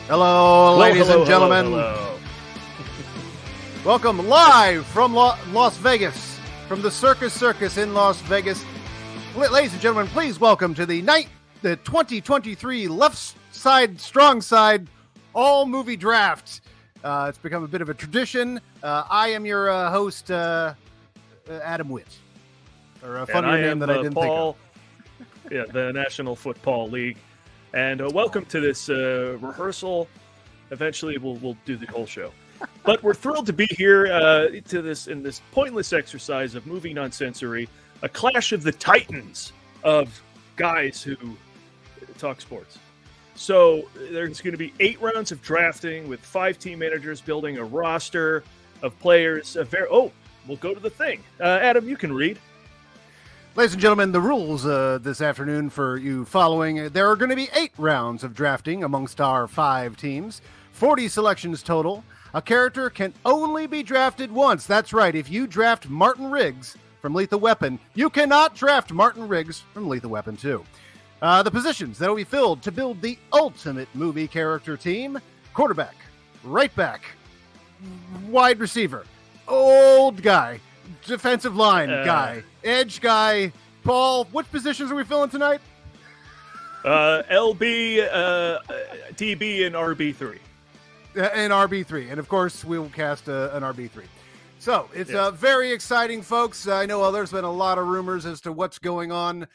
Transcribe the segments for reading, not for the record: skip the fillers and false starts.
Hello, ladies and gentlemen. Hello. Welcome live from Las Vegas, from the Circus in Las Vegas. Ladies and gentlemen, please welcome to the 2023 Left Side, Strong Side, All Movie Draft. It's become a bit of a tradition. I am your host, Adam Witt. Or a funnier name that I didn't Paul, think of. Yeah, the National Football League. And welcome to this rehearsal. Eventually, we'll do the whole show. But we're thrilled to be here in this pointless exercise of movie nonsensory, a clash of the titans of guys who talk sports. So there's going to be 8 rounds of drafting with 5 team managers building a roster of players. We'll go to the thing. Adam, you can read. Ladies and gentlemen, the rules this afternoon for you following, there are going to be 8 rounds of drafting amongst our 5 teams, 40 selections total. A character can only be drafted once. That's right. If you draft Martin Riggs from Lethal Weapon, you cannot draft Martin Riggs from Lethal Weapon 2. The positions that will be filled to build the ultimate movie character team: quarterback, right back, wide receiver, old guy, defensive line guy, edge guy. Paul, which positions are we filling tonight? LB, DB, and RB3. And RB3. And, of course, we'll cast an RB3. So, it's very exciting, folks. I know there's been a lot of rumors as to what's going on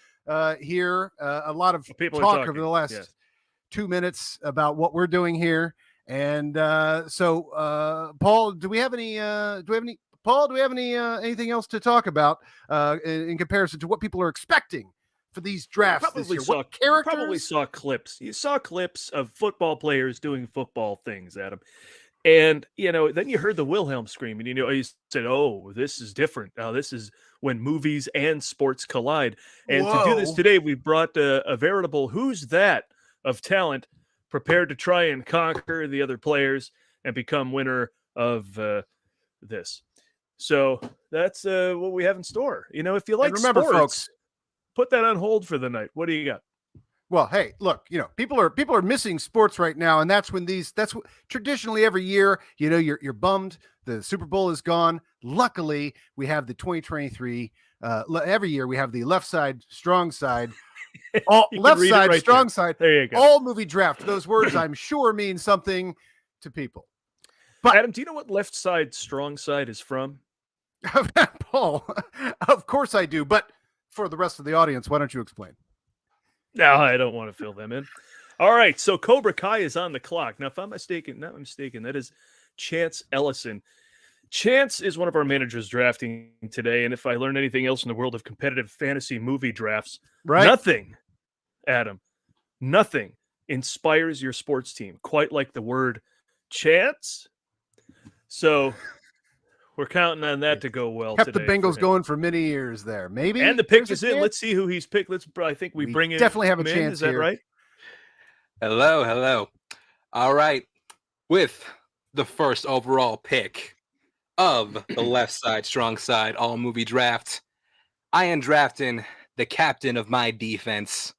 here. A lot of talk over the last 2 minutes about what we're doing here. And Paul, do we have any anything else to talk about in comparison to what people are expecting for these drafts this year? What characters? Probably saw clips. You saw clips of football players doing football things, Adam. And, then you heard the Wilhelm scream, and, you said, oh, this is different. Now, this is when movies and sports collide. And to do this today, we brought a veritable who's that of talent prepared to try and conquer the other players and become winner of this. So that's what we have in store. If you like remember, sports, folks, put that on hold for the night. What do you got? Well, hey, look, people are missing sports right now, and that's when that's what traditionally every year, you're bummed. The Super Bowl is gone. Luckily, we have the 2023. Every year we have the left side, strong side, all left side, right strong side. There you go. All movie draft. Those words, I'm sure, mean something to people. But Adam, do you know what left side, strong side is from? Paul, of course I do. But for the rest of the audience, why don't you explain? No, I don't want to fill them in. All right, so Cobra Kai is on the clock. Now, if I'm not mistaken, that is Chance Ellison. Chance is one of our managers drafting today, and if I learn anything else in the world of competitive fantasy movie drafts, nothing, Adam, nothing inspires your sports team quite like the word chance. So we're counting on that to go well. Kept today the Bengals going for many years there. Maybe. And the pick is in. Let's see who he's picked. I think we bring in. Definitely have a chance. Is that here. Right? Hello. All right. With the first overall pick of the left side, strong side, all movie draft, I am drafting the captain of my defense.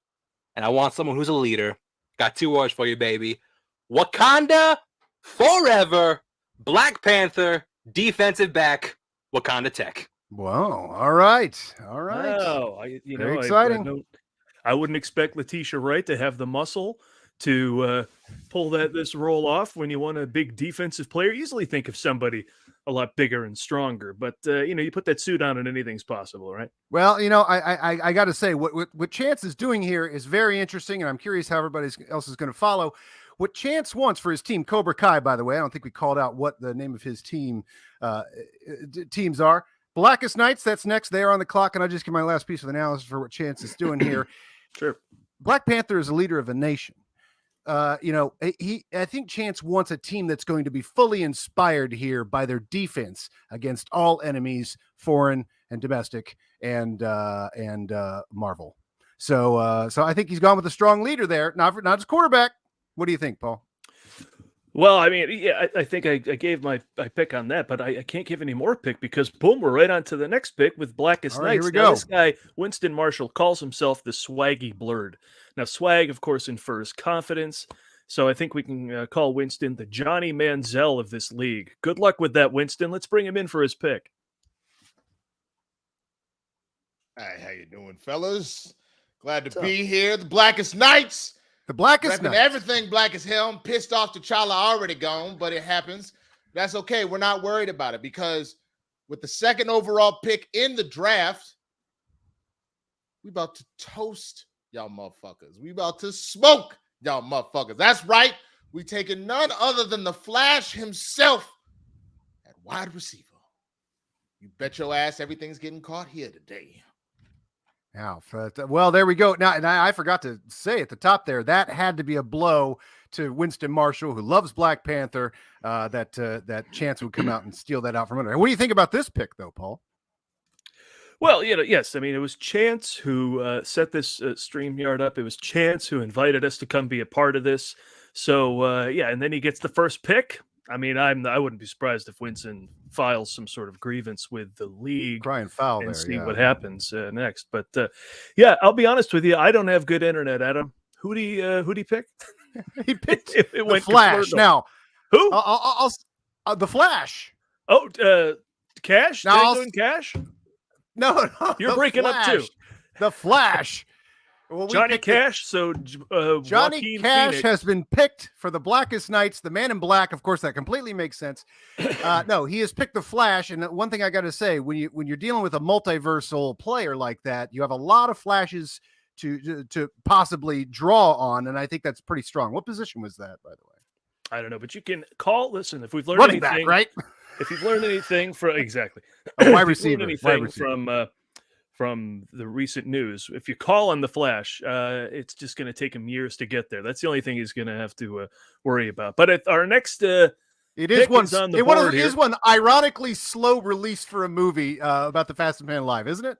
And I want someone who's a leader. Got 2 words for you, baby. Wakanda forever. Black Panther. Defensive back, Wakanda Tech. Wow! All right. Wow! Very exciting. I wouldn't expect Letitia Wright to have the muscle to pull this role off when you want a big defensive player. You usually think of somebody a lot bigger and stronger, but you put that suit on and anything's possible, right? Well, I got to say what Chance is doing here is very interesting, and I'm curious how everybody else is going to follow. What Chance wants for his team, Cobra Kai, by the way, I don't think we called out what the name of his teams are. Blackest Nights, that's next. They are on the clock, and I'll just give my last piece of analysis for what Chance is doing here. Sure. Black Panther is a leader of a nation. I think Chance wants a team that's going to be fully inspired here by their defense against all enemies, foreign and domestic, and Marvel. So I think he's gone with a strong leader there, not his quarterback. What do you think, Paul? Well, I mean, I think I gave my pick on that, but I can't give any more pick because, boom, we're right on to the next pick with Blackest Nights. Here we now, go. This guy, Winston Marshall, calls himself the Swaggy Blurred. Now, swag, of course, infers confidence. So I think we can call Winston the Johnny Manziel of this league. Good luck with that, Winston. Let's bring him in for his pick. Hey, how you doing, fellas? Glad to be here. The Blackest Nights. The Blackest Nights. Everything black as hell. I'm pissed off T'Challa already gone, but it happens. That's okay. We're not worried about it because with the second overall pick in the draft, we about to toast y'all motherfuckers. We about to smoke y'all motherfuckers. That's right. We taking none other than the Flash himself at wide receiver. You bet your ass everything's getting caught here today. Now, well, there we go. Now, and I forgot to say at the top there, that had to be a blow to Winston Marshall, who loves Black Panther, that Chance would come out and steal that out from under. What do you think about this pick, though, Paul? Well, yes. I mean, it was Chance who set this StreamYard up. It was Chance who invited us to come be a part of this. So, and then he gets the first pick. I mean, I wouldn't be surprised if Winston files some sort of grievance with the league, crying foul, and there, see what happens next. But I'll be honest with you, I don't have good internet, Adam. Who'd he pick? He picked it the went Flash. Now, who? I'll the Flash. Oh, Cash. Now Doing Cash. No, You're breaking Flash. up too. The Flash. Well, Johnny Cash. So Johnny Joaquin Cash Phoenix has been picked for the Blackest Nights, the Man in Black. Of course, that completely makes sense. No, he has picked the Flash. And one thing I got to say, when you're dealing with a multiversal player like that, you have a lot of flashes to possibly draw on, and I think that's pretty strong. What position was that, by the way? I don't know, but you can call. Listen, if we've learned running anything, back, right? If you've learned anything from exactly wide receiver, from the recent news, if you call on the Flash, it's just going to take him years to get there. That's the only thing he's going to have to worry about. But at our next, it is one. It is one ironically slow release for a movie about the Fastest Man Alive, isn't it?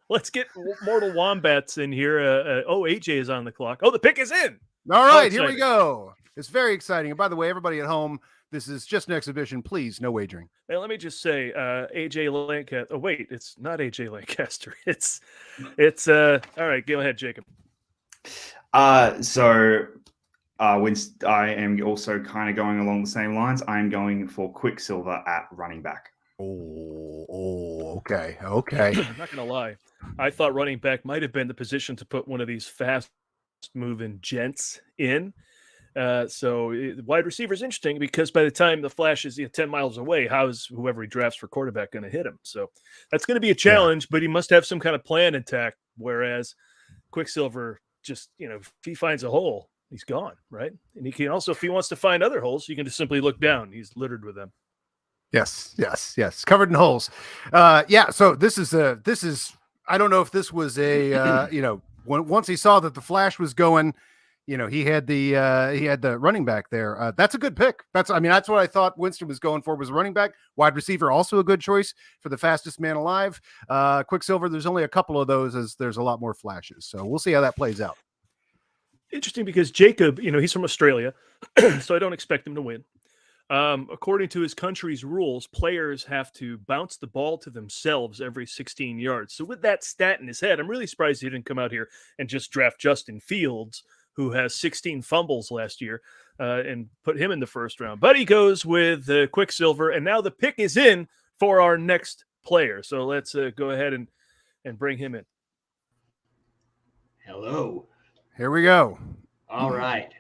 Let's get Mortal Wombats in here. AJ is on the clock. Oh, the pick is in. All right, here we go. It's very exciting. And by the way, everybody at home, this is just an exhibition. Please, no wagering. Hey, let me just say, AJ Lancaster. Oh, wait, it's not AJ Lancaster. It's all right. Go ahead, Jacob. Winston, I am also kind of going along the same lines. I am going for Quicksilver at running back. Okay. I'm not gonna lie. I thought running back might have been the position to put one of these fast-moving gents in. Wide receiver is interesting because by the time the Flash is 10 miles away, how's whoever he drafts for quarterback going to hit him? So that's going to be a challenge, but he must have some kind of plan intact. Whereas Quicksilver just, if he finds a hole, he's gone, right? And he can also, if he wants to find other holes, you can just simply look down. He's littered with them. Yes. Covered in holes. So this is, I don't know if this was a, once he saw that the Flash was going, he had the running back there. That's a good pick. That's what I thought Winston was going for, was a running back. Wide receiver, also a good choice for the Fastest Man Alive. Quicksilver, there's only a couple of those, as there's a lot more flashes. So we'll see how that plays out. Interesting because Jacob, he's from Australia, so I don't expect him to win. According to his country's rules, players have to bounce the ball to themselves every 16 yards. So with that stat in his head, I'm really surprised he didn't come out here and just draft Justin Fields, who has 16 fumbles last year, and put him in the first round. But he goes with Quicksilver, and now the pick is in for our next player. So let's go ahead and bring him in. Hello. Here we go. All right.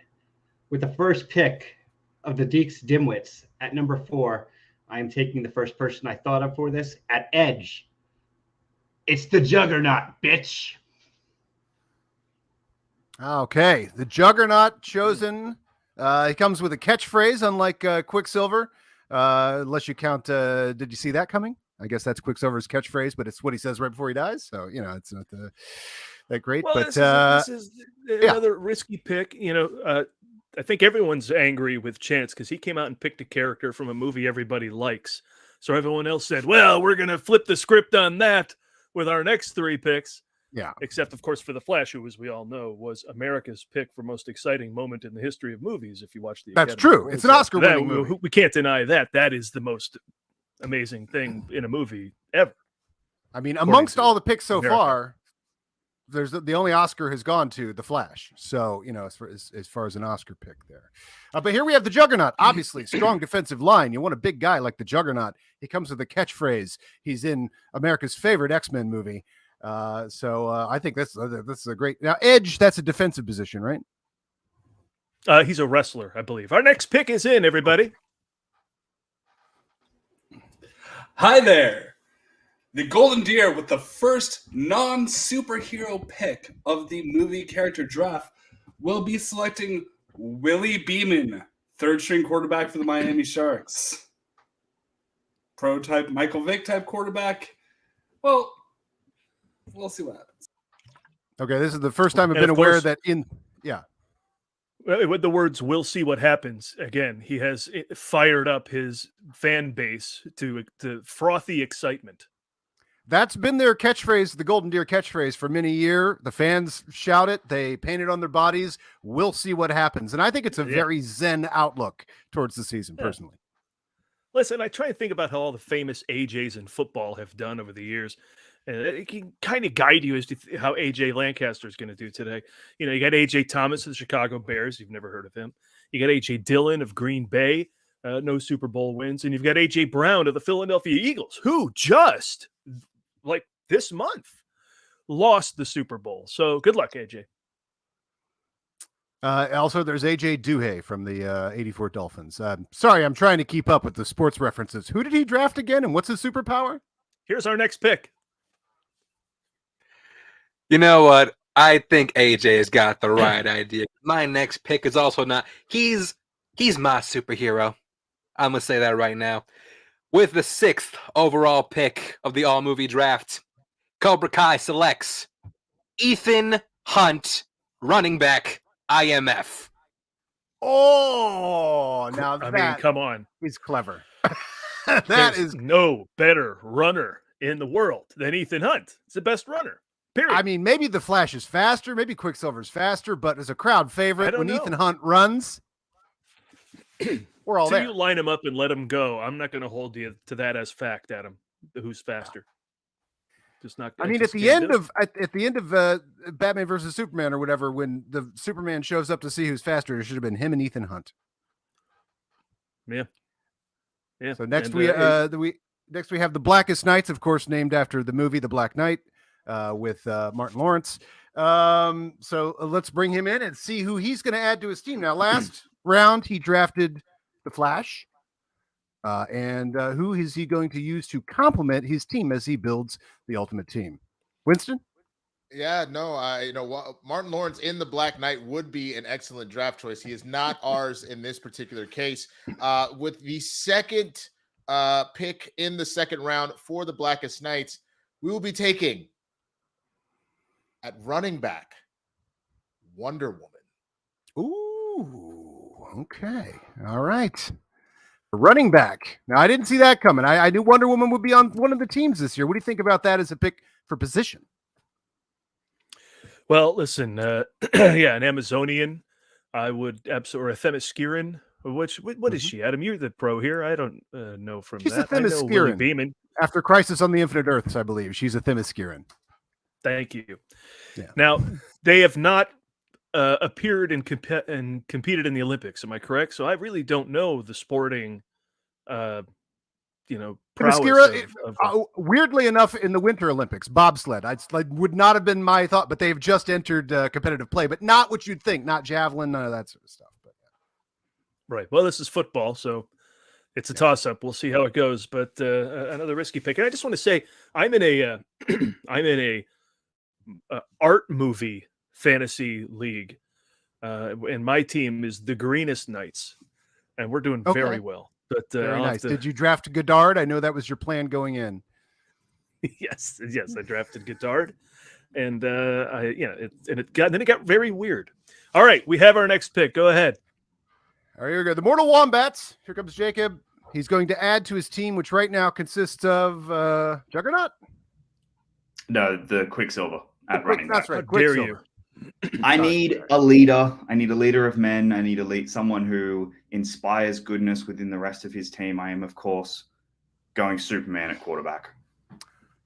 With the first pick of the Deeks Dimwits at number 4, I am taking the first person I thought of for this at edge. It's the Juggernaut, bitch. Okay, the Juggernaut chosen. He comes with a catchphrase, unlike Quicksilver, unless you count. Did you see that coming? I guess that's Quicksilver's catchphrase, but it's what he says right before he dies. So it's not that great. Well, but this is another risky pick. I think everyone's angry with Chance because he came out and picked a character from a movie everybody likes. So everyone else said, "Well, we're going to flip the script on that with our next 3 picks." Yeah. Except, of course, for The Flash, who, as we all know, was America's pick for most exciting moment in the history of movies. If you watch the That's Academy true. Awards, it's an Oscar-winning movie. We can't deny that. That is the most amazing thing in a movie ever. Amongst all the picks so America. far, there's the only Oscar has gone to The Flash. So, as far as an Oscar pick there. But here we have the Juggernaut. Obviously, strong defensive line. You want a big guy like the Juggernaut. He comes with a catchphrase. He's in America's favorite X-Men movie. So I think this is a great. Now, Edge, that's a defensive position, right? He's a wrestler, I believe. Our next pick is in, everybody. Hi there. The Golden Deer with the first non-superhero pick of the movie character draft will be selecting Willie Beeman, third-string quarterback for the Miami Sharks. Prototype Michael Vick type quarterback. Well, we'll see what happens. Okay, this is the first time I've And been of aware course- that With the words "we'll see what happens," again, he has fired up his fan base to frothy excitement. that's been their catchphrase, the Golden Deer catchphrase for many years. The fans shout it. They paint it on their bodies. We'll see what happens. And I think it's a very zen outlook towards the season, personally. Listen, I try and think about how all the famous AJs in football have done over the years. And it can kind of guide you as to how AJ Lancaster is going to do today. You got AJ Thomas of the Chicago Bears. You've never heard of him. You got AJ Dillon of Green Bay. No Super Bowl wins. And you've got AJ Brown of the Philadelphia Eagles, who just, like this month, lost the Super Bowl. So good luck, AJ. Also, there's AJ Duhe from the 84 Dolphins. Sorry, I'm trying to keep up with the sports references. Who did he draft again, and what's his superpower? Here's our next pick. You know what? I think AJ has got the right idea. My next pick is also not. He's my superhero. I'm gonna say that right now. With the 6th overall pick of the all-movie draft, Cobra Kai selects Ethan Hunt, running back, IMF. Oh, now I mean, come on. He's clever. There's no better runner in the world than Ethan Hunt. He's the best runner. Period. I mean, maybe the Flash is faster, maybe Quicksilver's faster, but as a crowd favorite, when know. Ethan Hunt runs, we're all Until there. you line him up and let him go, I'm not going to hold you to that as fact, Adam. Who's faster? Just not. I mean, at the end of Batman versus Superman or whatever, when the Superman shows up to see who's faster, it should have been him and Ethan Hunt. Yeah. So next we have the Blackest Nights, of course, named after the movie The Black Knight with Martin Lawrence. So let's bring him in and see who he's going to add to his team. Now, last round he drafted the Flash, and who is he going to use to complement his team as he builds the ultimate team? Winston? Yeah, no, Martin Lawrence in The Black Knight would be an excellent draft choice. He is not ours in this particular case. With the second pick in the second round for the Blackest Nights, we will be taking at running back Wonder Woman. Ooh, okay. All right. Running back. Now, I didn't see that coming. I knew Wonder Woman would be on one of the teams this year. What do you think about that as a pick for position? Well, listen, yeah, an Amazonian. I would absolutely, or a Themysciran. What is she, Adam? You're the pro here. I don't know from She's that. a I know Willie Themysciran. Beeman. After Crisis on the Infinite Earths, I believe. She's a Themysciran. Thank you. Yeah. Now, they have not appeared and competed in the Olympics. Am I correct? So I really don't know the sporting, prowess of weirdly enough, in the Winter Olympics, bobsled. Would not have been my thought, but they've just entered competitive play, but not what you'd think. Not javelin, none of that sort of stuff. But right. Well, this is football, so it's a toss-up. We'll see how it goes. But another risky pick. And I just want to say, I'm in a art movie fantasy league, and my team is the Greenest Knights, and we're doing very well. But very nice. Did you draft Goddard? I know that was your plan going in. yes, I drafted Goddard, and it got very weird. All right, we have our next pick. Go ahead. All right, here we go. The Mortal Wombats. Here comes Jacob. He's going to add to his team, which right now consists of Juggernaut. No, the Quicksilver at running back. That's right. How dare Quicksilver. I need a leader. I need a leader of men. I need someone who inspires goodness within the rest of his team. I am, of course, going Superman at quarterback.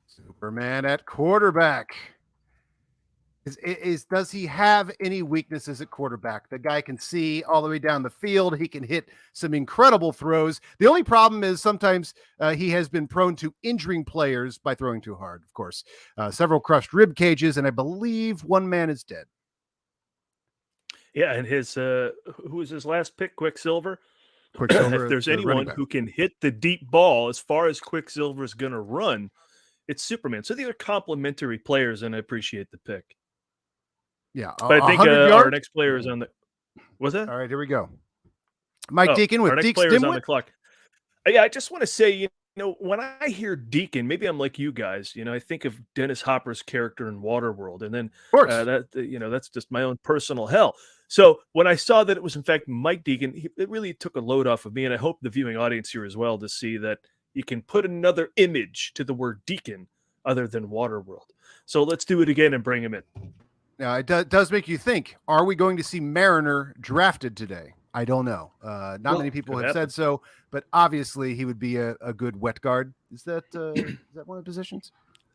Superman at quarterback. Does he have any weaknesses at quarterback? The guy can see all the way down the field. He can hit some incredible throws. The only problem is sometimes he has been prone to injuring players by throwing too hard. Of course, several crushed rib cages, and I believe one man is dead. Yeah, and his who was his last pick? Quicksilver. Quicksilver, If there's the running anyone back. who can hit the deep ball as far as Quicksilver is going to run, it's Superman. So these are complementary players, and I appreciate the pick. Yeah, But I think 100 our yards. next player is on the. Was that? All right, here we go. Mike Deacon our with next Deeks player is on the Dimwit. clock. Yeah, I just want to say, when I hear Deacon, maybe I'm like you guys. I think of Dennis Hopper's character in Waterworld, and then Of course. that's just my own personal hell. So when I saw that it was in fact Mike Deacon, it really took a load off of me, and I hope the viewing audience here as well to see that you can put another image to the word Deacon other than Waterworld. So let's do it again and bring him in. Now, it does make you think, are we going to see Mariner drafted today? I don't know. Not many people have said so, but obviously he would be a good wet guard. Is that one of the positions?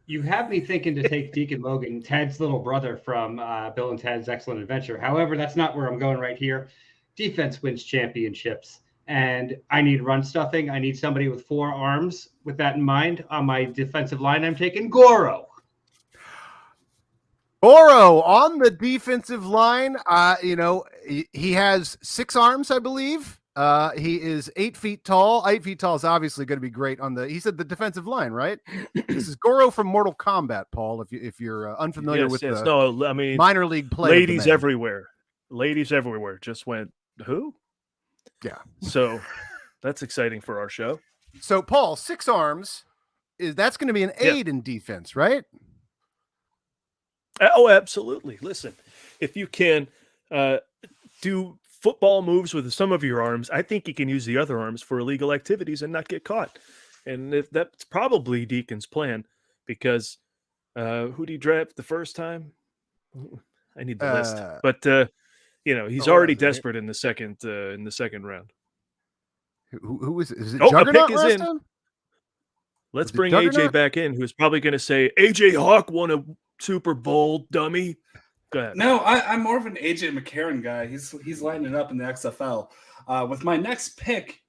You have me thinking to take Deacon Logan, Ted's little brother from Bill and Ted's Excellent Adventure. However, that's not where I'm going right here. Defense wins championships, and I need run stuffing. I need somebody with 4 arms. With that in mind, on my defensive line, I'm taking Goro. Goro on the defensive line. He has 6 arms, I believe. He is 8 feet tall. 8 feet tall is obviously going to be great on he said the defensive line, right? This is Goro from Mortal Kombat, Paul, if you're unfamiliar with the No, I mean, minor league play. Ladies everywhere. Ladies everywhere just went, who? Yeah. So that's exciting for our show. So, Paul, 6 arms, that's going to be an aid in defense, right? Oh, absolutely. Listen, if you can do football moves with some of your arms, I think you can use the other arms for illegal activities and not get caught. And that's probably Deacon's plan, because who did he draft the first time? I need the list. But he's already desperate in the second round. Who is it? A Juggernaut pick is in. time? Let's bring AJ back in, who's probably going to say, AJ Hawk won a Super Bowl, dummy. Go ahead. No, I'm more of an AJ McCarron guy. He's lining it up in the XFL. With my next pick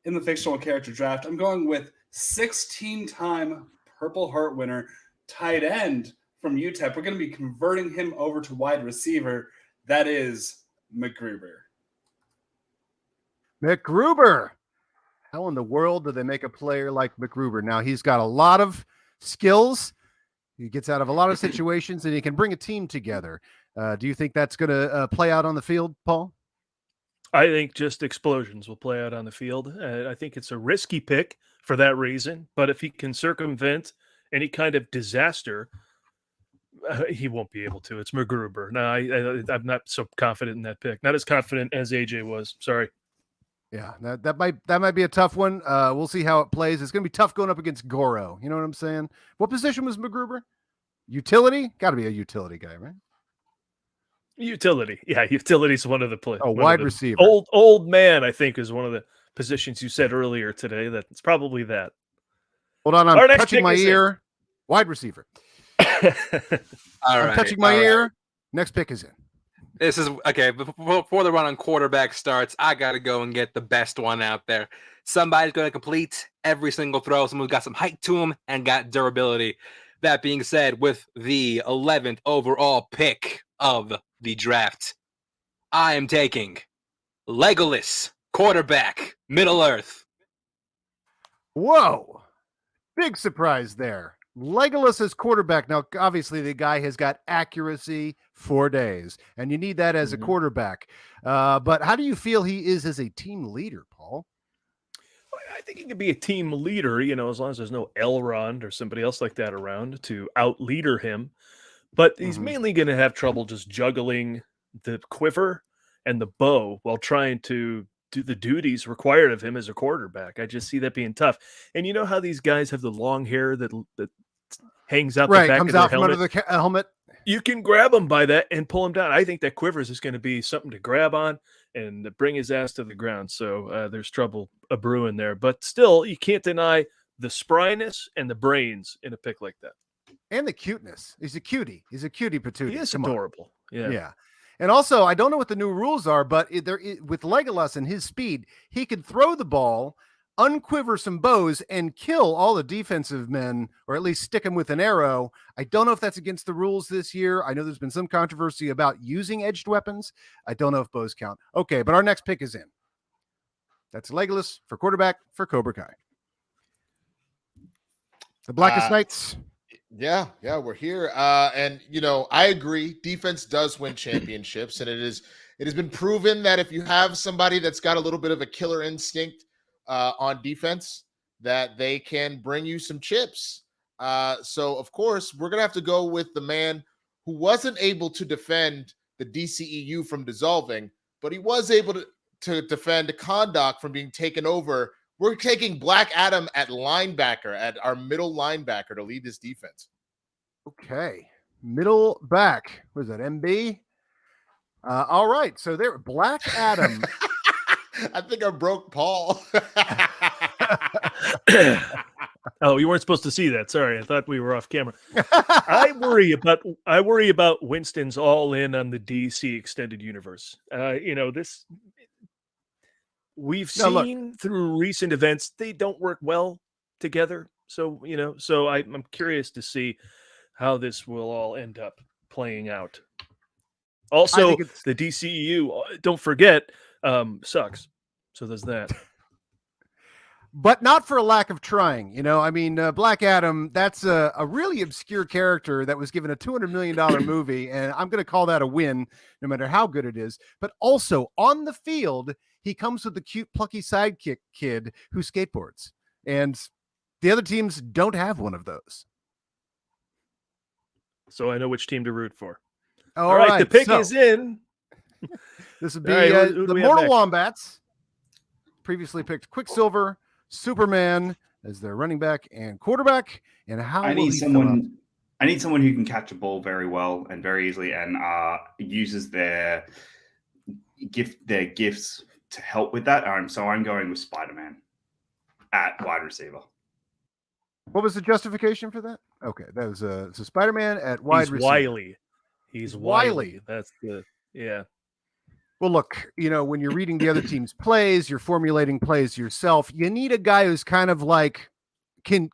in the fictional character draft, I'm going with 16-time Purple Heart winner, tight end from UTEP. We're going to be converting him over to wide receiver. That is McGruber. McGruber. How in the world do they make a player like McGruber? Now, he's got a lot of skills. He gets out of a lot of situations, and he can bring a team together. Do you think that's going to play out on the field, Paul? I think just explosions will play out on the field. I think it's a risky pick for that reason. But if he can circumvent any kind of disaster, he won't be able to. It's McGruber. No, I'm not so confident in that pick. Not as confident as AJ was. Sorry. Yeah, that might be a tough one. We'll see how it plays. It's going to be tough going up against Goro. You know what I'm saying? What position was McGruber? Utility? Got to be a utility guy, right? Utility. Yeah, utility is one of the plays. Oh, wide receiver. Old man, I think, is one of the positions you said earlier today. That's probably that. Hold on, I'm touching my ear. Wide receiver. I'm touching my ear. Next pick is in. This is okay. Before the run on quarterback starts, I got to go and get the best one out there. Somebody's going to complete every single throw. Someone's got some height to him and got durability. That being said, with the 11th overall pick of the draft, I am taking Legolas, quarterback, Middle Earth. Whoa. Big surprise there. Legolas as quarterback. Now, obviously, the guy has got accuracy 4 days, and you need that as a quarterback. But how do you feel he is as a team leader, Paul? I think he can be a team leader, as long as there's no Elrond or somebody else like that around to out-leader him. But he's mainly going to have trouble just juggling the quiver and the bow while trying to do the duties required of him as a quarterback. I just see that being tough. And you know how these guys have the long hair that hangs out the back comes of out their from helmet? under the helmet. You can grab him by that and pull him down. I think that quivers is going to be something to grab on and bring his ass to the ground. So there's trouble brewing there. But still, you can't deny the spryness and the brains in a pick like that. And the cuteness. He's a cutie. He's a cutie patootie. He is Come on. adorable. Yeah. Yeah. And also, I don't know what the new rules are, but with Legolas and his speed, he could throw the ball, unquiver some bows, and kill all the defensive men, or at least stick them with an arrow. I don't know if that's against the rules this year. I know there's been some controversy about using edged weapons. I don't know if bows count. Okay, but our next pick is in. That's Legolas for quarterback for Cobra Kai. The Blackest Knights. Yeah, we're here. And I agree. Defense does win championships, and it has been proven that if you have somebody that's got a little bit of a killer instinct on defense, that they can bring you some chips. So of course, we're gonna have to go with the man who wasn't able to defend the DCEU from dissolving, but he was able to defend Kondak from being taken over. We're taking Black Adam at linebacker, at our middle linebacker, to lead this defense. Okay. Middle back. What is that, MB? All right. So there, Black Adam. I think I broke Paul. Oh, you weren't supposed to see that. Sorry, I thought we were off camera. I worry about Winston's all in on the DC extended universe. This we've seen through recent events, they don't work well together. So I'm curious to see how this will all end up playing out. Also, the DCEU, don't forget, sucks. So there's that. But not for a lack of trying. Black Adam, that's a really obscure character that was given a $200 million movie, and I'm going to call that a win, no matter how good it is. But also, on the field, he comes with the cute, plucky sidekick kid who skateboards. And the other teams don't have one of those. So I know which team to root for. All right, the pick is in. This would be the Mortal Wombats. Previously picked Quicksilver, Superman as their running back and quarterback. And I need someone who can catch a ball very well and very easily, and uses their gifts to help with that. So I'm going with Spider-Man at wide receiver. What was the justification for that? Okay, that was so Spider-Man at wide receiver. He's wily. That's the Well, look, when you're reading the other team's plays, you're formulating plays yourself. You need a guy who's kind of like can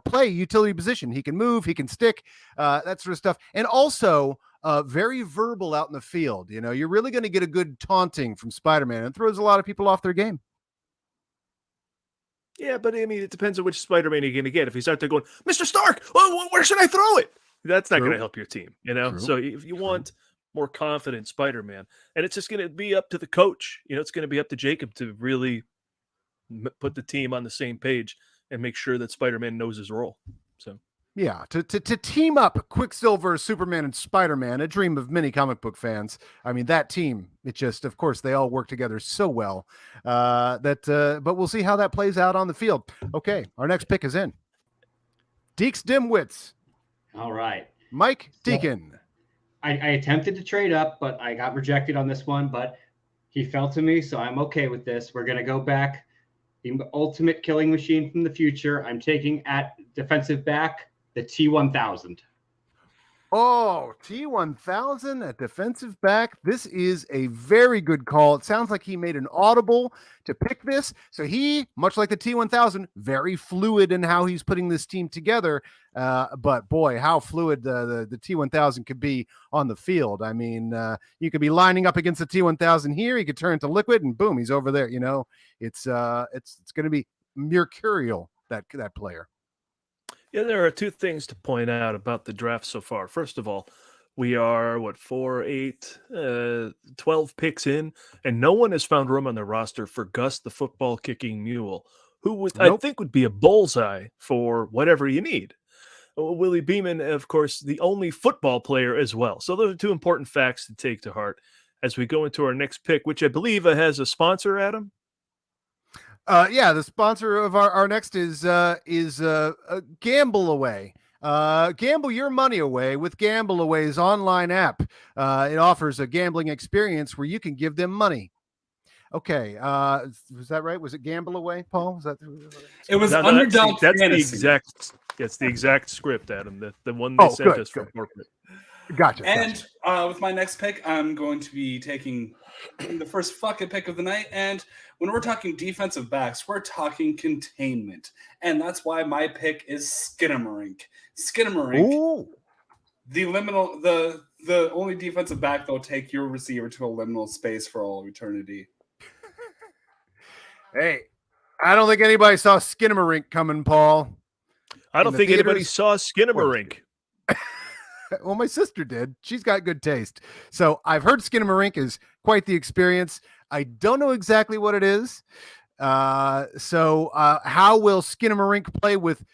play utility position. He can move, he can stick, that sort of stuff, and also very verbal out in the field. You're really going to get a good taunting from Spider-Man, and throws a lot of people off their game. Yeah, but it depends on which Spider-Man you're going to get. If he's out there going, Mr. Stark, where should I throw it? That's not going to help your team, True. So if you want more confident Spider-Man, and it's just going to be up to the coach, it's going to be up to Jacob to really put the team on the same page and make sure that Spider-Man knows his role. So yeah, to team up Quicksilver, Superman, and Spider-Man, a dream of many comic book fans. That team, it just, of course, they all work together so well but we'll see how that plays out on the field. Okay, our next pick is in. Deeks Dimwits. All right. Mike Deacon. I attempted to trade up, but I got rejected on this one, but he fell to me, so I'm okay with this. We're going to go back. The ultimate killing machine from the future. I'm taking at defensive back the T-1000. Oh, T-1000 at defensive back. This is a very good call. It sounds like he made an audible to pick this. So he, much like the T-1000, very fluid in how he's putting this team together. But boy, how fluid the T-1000 could be on the field. You could be lining up against the T-1000 here. He could turn to liquid and boom, he's over there. It's going to be mercurial, that player. Yeah, there are two things to point out about the draft so far. First of all, we are 12 picks in, and no one has found room on the roster for Gus the football kicking mule, who I think would be a bullseye for whatever you need. Willie Beeman, of course, the only football player as well. So those are two important facts to take to heart as we go into our next pick, which I believe has a sponsor, Adam. The sponsor of our next is Gamble Away. Gamble your money away with Gamble Away's online app. It offers a gambling experience where you can give them money. Okay, was that right? Was it Gamble Away, Paul? Was that? It was No, Underdog that's the Fantasy. exact script, Adam. The one they sent good, us from good. corporate. Gotcha. And with my next pick, I'm going to be taking the first fucking pick of the night. And when we're talking defensive backs, we're talking containment. And that's why my pick is Skinamarink. Skinamarink, Ooh. the only defensive back that'll take your receiver to a liminal space for all of eternity. Hey, I don't think anybody saw Skinamarink coming, Paul. I don't the think anybody theaters? saw Skinamarink. Well, my sister did. She's got good taste. So I've heard Skinamarink is quite the experience. I don't know exactly what it is. So how will Skinamarink play with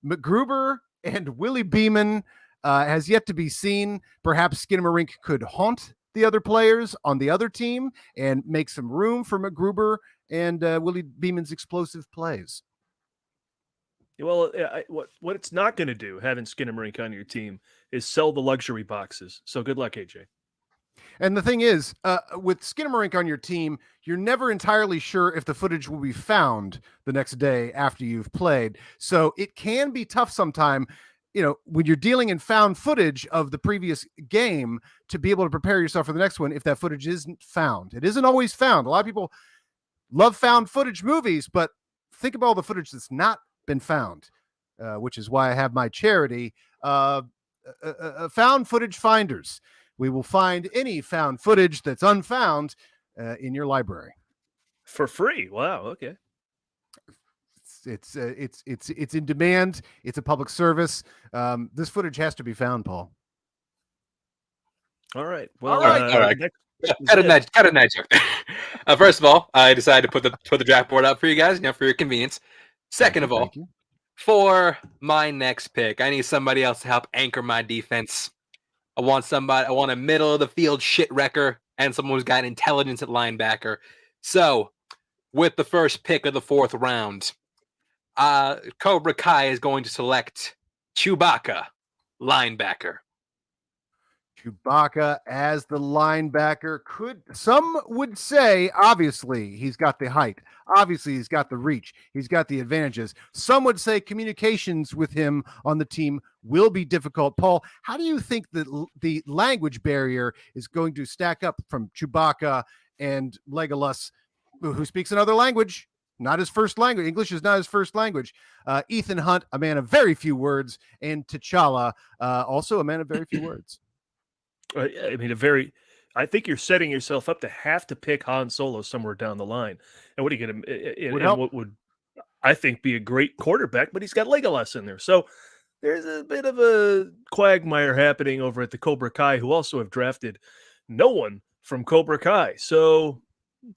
McGruber and Willie Beeman has yet to be seen. Perhaps Skinamarink could haunt the other players on the other team and make some room for McGruber and Willie Beeman's explosive plays. Well, what it's not going to do, having Skinamarink on your team, is sell the luxury boxes. So good luck, AJ. And the thing is, with Skinamarink on your team, you're never entirely sure if the footage will be found the next day after you've played. So it can be tough sometime, when you're dealing in found footage of the previous game to be able to prepare yourself for the next one if that footage isn't found. It isn't always found. A lot of people love found footage movies, but think about all the footage that's not been found, which is why I have my charity, Found Footage Finders. We will find any found footage that's unfound in your library for free. Wow. Okay. It's in demand. It's a public service. This footage has to be found, Paul. All right. Well, all right. Cut a night joke. First of all, I decided to put the draft board up for you guys, for your convenience. Second of all, for my next pick, I need somebody else to help anchor my defense. I want a middle of the field shit wrecker and someone who's got intelligence at linebacker. So, with the first pick of the 4th round, Cobra Kai is going to select Chewbacca, linebacker. Chewbacca as the linebacker. Some would say, obviously, he's got the height. Obviously, he's got the reach. He's got the advantages. Some would say communications with him on the team will be difficult. Paul, how do you think that the language barrier is going to stack up from Chewbacca and Legolas, who speaks another language? Not his first language. English is not his first language. Ethan Hunt, a man of very few words, and T'Challa, also a man of very few words. I mean, I think you're setting yourself up to have to pick Han Solo somewhere down the line. And what are you going to? What would I think be a great quarterback? But he's got Legolas in there, so there's a bit of a quagmire happening over at the Cobra Kai, who also have drafted no one from Cobra Kai. So,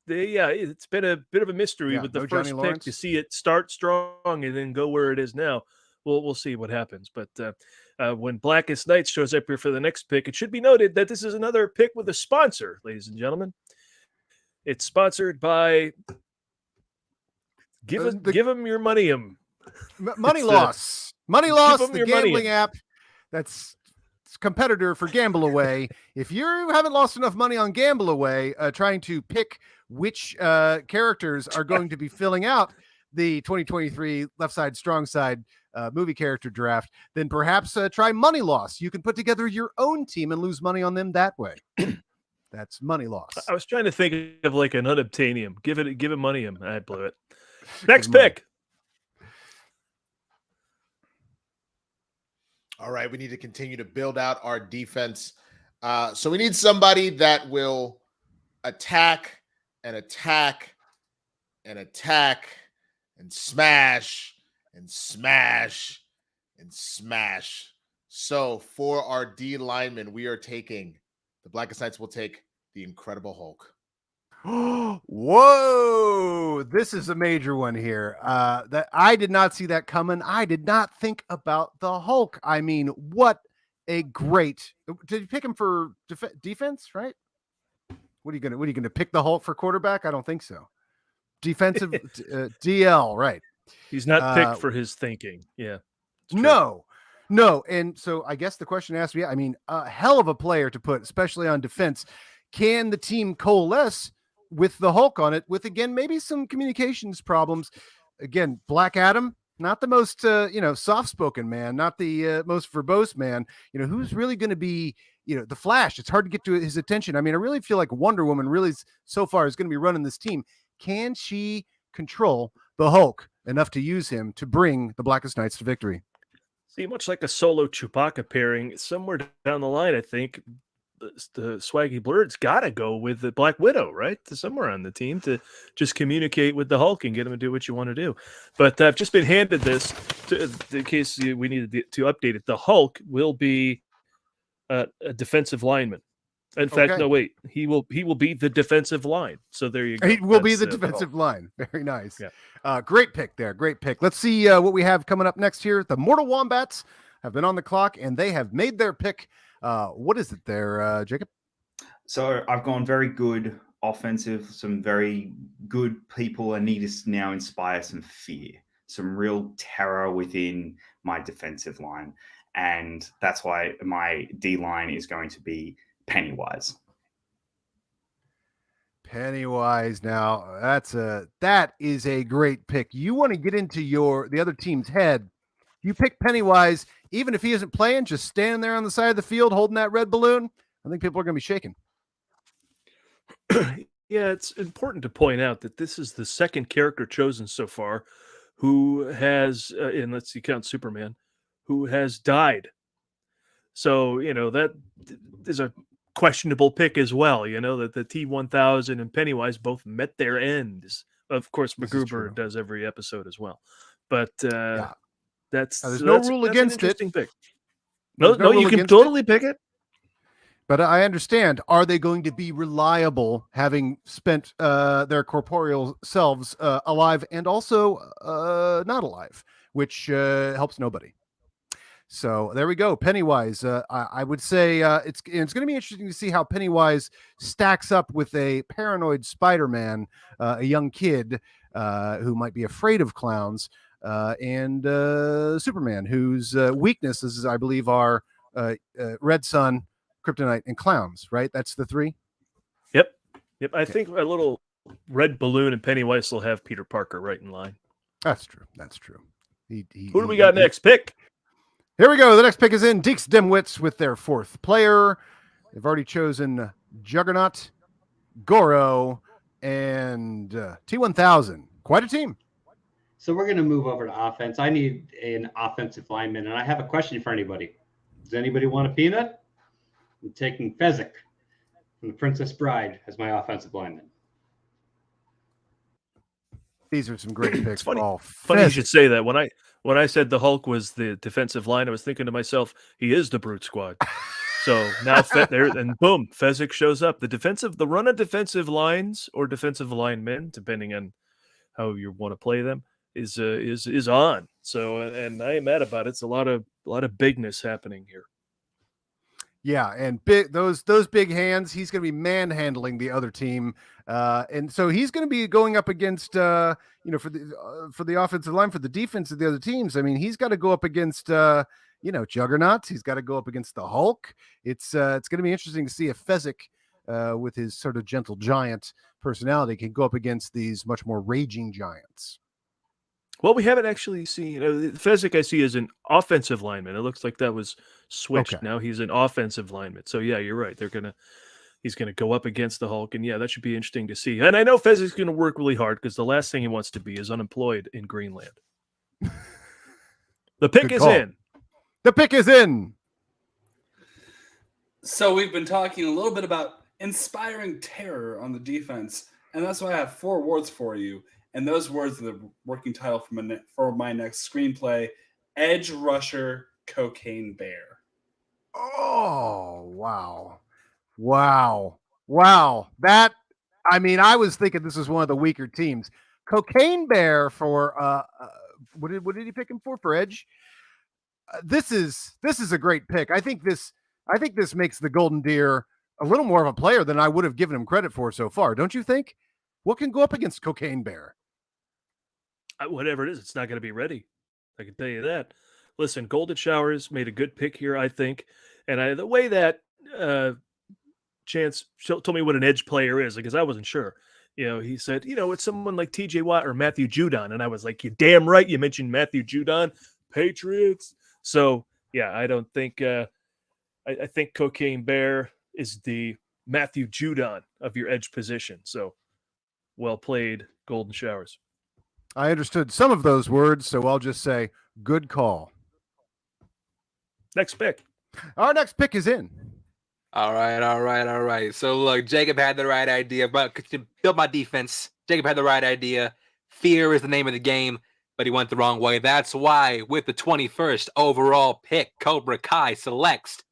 it's been a bit of a mystery with the first pick to see it start strong and then go where it is now. We'll see what happens, but. When Blackest Night shows up here for the next pick, it should be noted that this is another pick with a sponsor, ladies and gentlemen. It's sponsored by Give them your money. Money Loss. Money Loss, the gambling app that's competitor for Gamble Away. If you haven't lost enough money on Gamble Away, trying to pick which characters are going to be filling out the 2023 Left Side, Strong Side movie character draft, then perhaps try Money Loss. You can put together your own team and lose money on them that way. That's Money Loss. I was trying to think of like an unobtainium. Give it moneyum. I blew it. Next pick. All right, we need to continue to build out our defense. So we need somebody that will attack and attack and attack and smash and smash and smash. So for our D lineman, we are taking the Blackest Nights will take the Incredible Hulk. Whoa, this is a major one here. That I did not see that coming. I did not think about the Hulk. I mean, what a great. Did you pick him for defense, right? What are you gonna pick the Hulk for quarterback? I don't think so. Defensive DL, right? He's not picked for his thinking. Yeah. No. And so I guess the question has to be, I mean, a hell of a player to put, especially on defense. Can the team coalesce with the Hulk on it, with again maybe some communications problems. Again, Black Adam, not the most soft-spoken man, not the most verbose man. Who's really going to be the Flash? It's hard to get to his attention. I mean, I really feel like Wonder Woman really so far is going to be running this team. Can she control the Hulk enough to use him to bring the Blackest Nights to victory? See, much like a solo Chewbacca pairing, somewhere down the line, I think the Swaggy Blurred's got to go with the Black Widow, right? Somewhere on the team to just communicate with the Hulk and get him to do what you want to do. But I've just been handed this in case we needed to update it. The Hulk will be a defensive lineman. In fact, no, wait. He will be the defensive line. So there you go. He will be the defensive line. Very nice. Yeah. Great pick there. Great pick. Let's see what we have coming up next here. The Mortal Wombats have been on the clock, and they have made their pick. What is it there, Jacob? So I've gone very good offensive, some very good people. I need to now inspire some fear, some real terror within my defensive line. And that's why my D line is going to be Pennywise. Pennywise. Now that is a great pick. You want to get into the other team's head. You pick Pennywise, even if he isn't playing, just standing there on the side of the field holding that red balloon. I think people are going to be shaking. Yeah, it's important to point out that this is the second character chosen so far who has, and let's see, count Superman, who has died. So, that is a questionable pick as well. That the T-1000 and Pennywise both met their ends. Of course, MacGruber does every episode as well. But there's no rule against it. Pick. No, you can totally pick it. But I understand. Are they going to be reliable, having spent their corporeal selves alive and also not alive, which helps nobody? So there we go. Pennywise. I would say it's going to be interesting to see how Pennywise stacks up with a paranoid Spider-Man, a young kid who might be afraid of clowns, and Superman, whose weaknesses, I believe, are Red Sun, Kryptonite, and clowns. Right? That's the three. Yep. I think a little red balloon and Pennywise will have Peter Parker right in line. That's true. Who do we got next? Pick. Here we go. The next pick is in Deeks Dimwits with their fourth player. They've already chosen Juggernaut, Goro, and T-1000. Quite a team. So we're going to move over to offense. I need an offensive lineman, and I have a question for anybody. Does anybody want a peanut? I'm taking Fezzik from The Princess Bride as my offensive lineman. These are some great picks. It's funny you should say that. When I said the Hulk was the defensive line, I was thinking to myself, he is the Brute Squad. So now there, and boom, Fezzik shows up. The run of defensive lines or defensive linemen, depending on how you want to play them, is on. So, and I ain't mad about it. It's a lot of bigness happening here. Yeah, and those big hands. He's going to be manhandling the other team, and so he's going to be going up against for the offensive line, for the defense of the other teams. I mean, he's got to go up against Juggernauts. He's got to go up against the Hulk. It's going to be interesting to see if Fezzik, with his sort of gentle giant personality, can go up against these much more raging giants. Well, we haven't actually seen Fezzik. I see as an offensive lineman. It looks like that was switched. Okay. Now he's an offensive lineman. So yeah, you're right. He's gonna go up against the Hulk, and yeah, that should be interesting to see. And I know Fezzik's gonna work really hard because the last thing he wants to be is unemployed in Greenland. The pick is in. The pick is in. So we've been talking a little bit about inspiring terror on the defense, and that's why I have 4 words for you. And those words are the working title for my next screenplay: Edge Rusher, Cocaine Bear. Oh, wow. That, I mean, I was thinking this was one of the weaker teams. Cocaine Bear for what did he pick him for Edge? This is a great pick. I think this makes the Golden Deer a little more of a player than I would have given him credit for so far. Don't you think? What can go up against Cocaine Bear? Whatever it is, it's not going to be ready. I can tell you that. Listen, Golden Showers made a good pick here, I think. And the way that Chance told me what an edge player is, because I wasn't sure. he said, it's someone like TJ Watt or Matthew Judon. And I was like, you damn right. You mentioned Matthew Judon, Patriots. So, yeah, I don't think, I think Cocaine Bear is the Matthew Judon of your edge position. So well played, Golden Showers. I understood some of those words, so I'll just say good call. Next pick. Our next pick is in. All right. So look, Jacob had the right idea, but to build my defense, Jacob had the right idea. Fear is the name of the game, but he went the wrong way. That's why with the 21st overall pick, Cobra Kai selects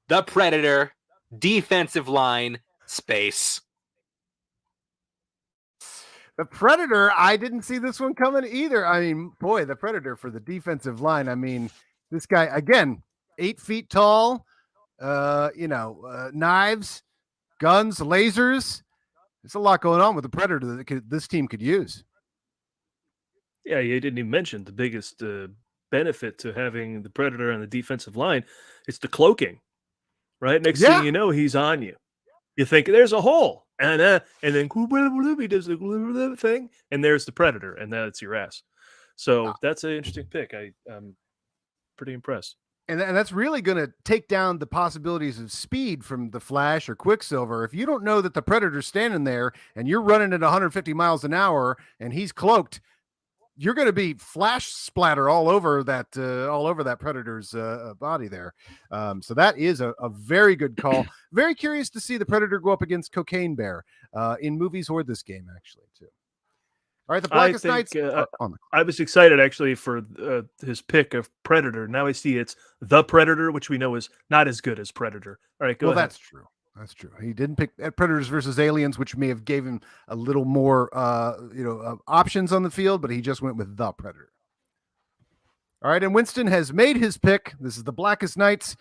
the Predator, defensive line, space. The Predator, I didn't see this one coming either. I mean, boy, the Predator for the defensive line. I mean, this guy, again, 8 feet tall, knives, guns, lasers. There's a lot going on with the Predator that this team could use. Yeah, you didn't even mention the biggest benefit to having the Predator on the defensive line. It's the cloaking, right? Next thing you know, he's on you. You think there's a hole, and then he does the thing, and there's the Predator, and that's your ass. So that's an interesting pick. I'm pretty impressed. And that's really going to take down the possibilities of speed from the Flash or Quicksilver. If you don't know that the Predator's standing there and you're running at 150 miles an hour and he's cloaked, you're going to be flash splatter all over that Predator's body there. So that is a very good call. Very curious to see the Predator go up against Cocaine Bear in movies or this game, actually, too. All right, the Blackest Nights. I was excited, actually, for his pick of Predator. Now I see it's the Predator, which we know is not as good as Predator. All right, go ahead. That's true. That's true. He didn't pick Predators versus Aliens, which may have gave him a little more, options on the field, but he just went with the Predator. All right, and Winston has made his pick. This is the Blackest Nights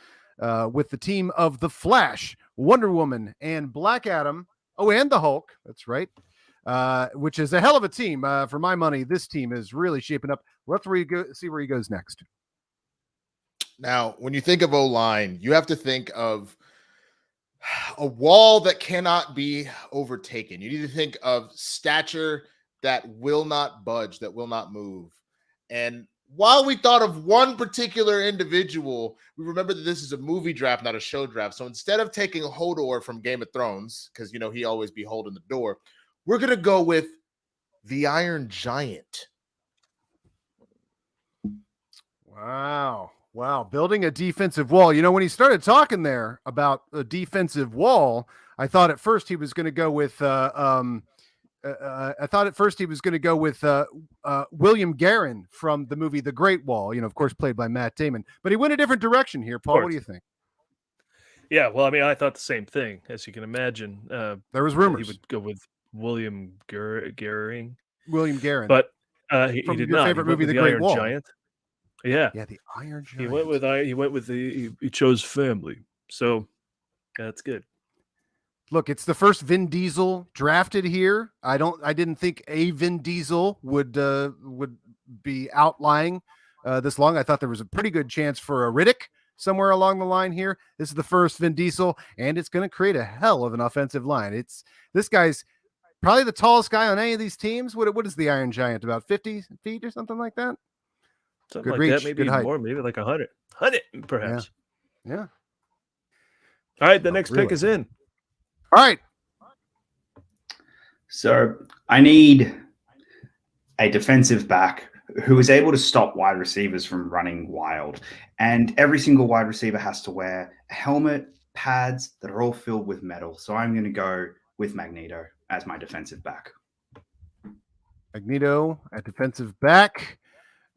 with the team of the Flash, Wonder Woman, and Black Adam. Oh, and the Hulk. That's right. Which is a hell of a team. For my money, this team is really shaping up. Let's see where he goes next. Now, when you think of O-line, you have to think of a wall that cannot be overtaken. You need to think of stature that will not budge, that will not move. And while we thought of one particular individual, we remember that this is a movie draft, not a show draft. So instead of taking Hodor from Game of Thrones, because, he always be holding the door, we're going to go with the Iron Giant. Wow. Building a defensive wall. When he started talking there about a defensive wall, I thought at first he was going to go with William Guerin from the movie The Great Wall, of course, played by Matt Damon. But he went a different direction here. Paul, what do you think? Yeah, well, I thought the same thing, as you can imagine. There was rumors. He would go with William Guerin. William Guerin. But he did your not. Favorite movie, The Great Iron Wall. Giant. Yeah, the Iron Giant. He went with he chose family, so that's good. Look, it's the first Vin Diesel drafted here. I didn't think a Vin Diesel would be outlying this long. I thought there was a pretty good chance for a Riddick somewhere along the line here. This is the first Vin Diesel, and it's going to create a hell of an offensive line. This guy's probably the tallest guy on any of these teams. What is the Iron Giant? About 50 feet or something like that? Something like that, maybe more, maybe like 100 perhaps. Yeah. All right, the next pick is in. All right. So I need a defensive back who is able to stop wide receivers from running wild. And every single wide receiver has to wear a helmet, pads that are all filled with metal. So I'm going to go with Magneto as my defensive back. Magneto at defensive back.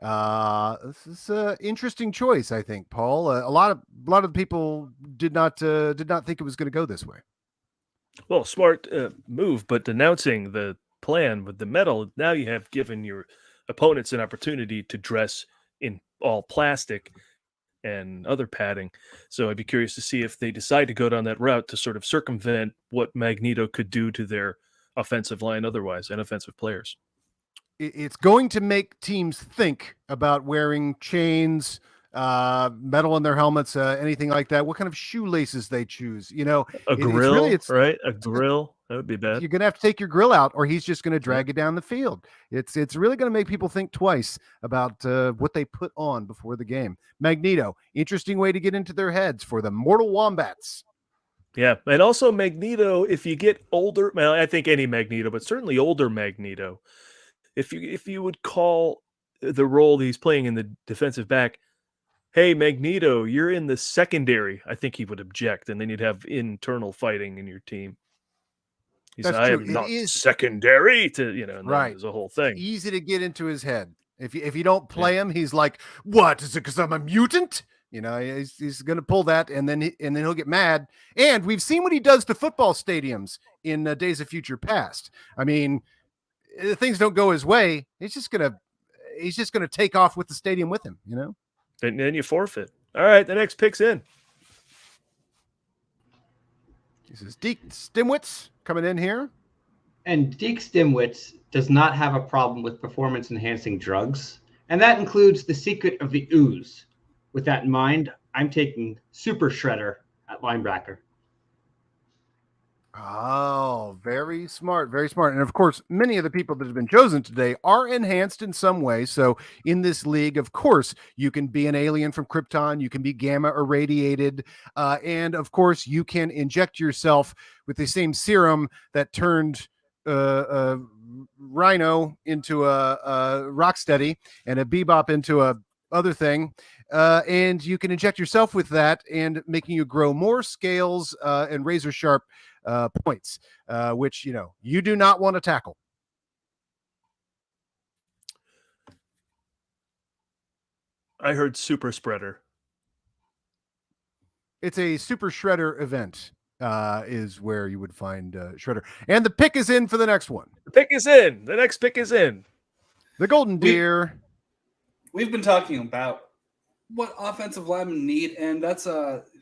This is an interesting choice, I think, Paul. A lot of people did not think it was going to go this way. Well, smart move, but denouncing the plan with the metal, now you have given your opponents an opportunity to dress in all plastic and other padding. So I'd be curious to see if they decide to go down that route to sort of circumvent what Magneto could do to their offensive line otherwise and offensive players. It's going to make teams think about wearing chains, metal in their helmets, anything like that. What kind of shoelaces they choose, a grill, right? A grill. That would be bad. You're going to have to take your grill out, or he's just going to drag it down the field. It's really going to make people think twice about what they put on before the game. Magneto, interesting way to get into their heads for the Mortal Wombats. Yeah, and also Magneto, if you get older, well, I think any Magneto, but certainly older Magneto, if you would call the role that he's playing in the defensive back, hey, Magneto, you're in the secondary, I think he would object, and then you'd have internal fighting in your team. He's That's I true. am It not is- secondary to, and then Right. there's a whole thing. Easy to get into his head. If you don't play him, he's like, what? Is it because I'm a mutant? He's going to pull that, and then he'll get mad. And we've seen what he does to football stadiums in Days of Future Past. I mean, things don't go his way. He's just gonna take off with the stadium with him. And then you forfeit. All right, the next pick's in. This is Deke Stimwitz coming in here. And Deke Stimwitz does not have a problem with performance-enhancing drugs, and that includes the secret of the ooze. With that in mind, I'm taking Super Shredder at linebacker. Oh, very smart, very smart. And of course, many of the people that have been chosen today are enhanced in some way. So in this league, of course, you can be an alien from Krypton, you can be gamma irradiated, and of course, you can inject yourself with the same serum that turned Rhino into a Rocksteady and a Bebop into a other thing. And you can inject yourself with that and making you grow more scales and razor sharp points, which, you do not want to tackle. I heard Super Spreader. It's a Super Shredder event is where you would find Shredder. And the pick is in for the next one. The pick is in. The next pick is in. The Golden Deer. We've been talking about what offensive linemen need, and that's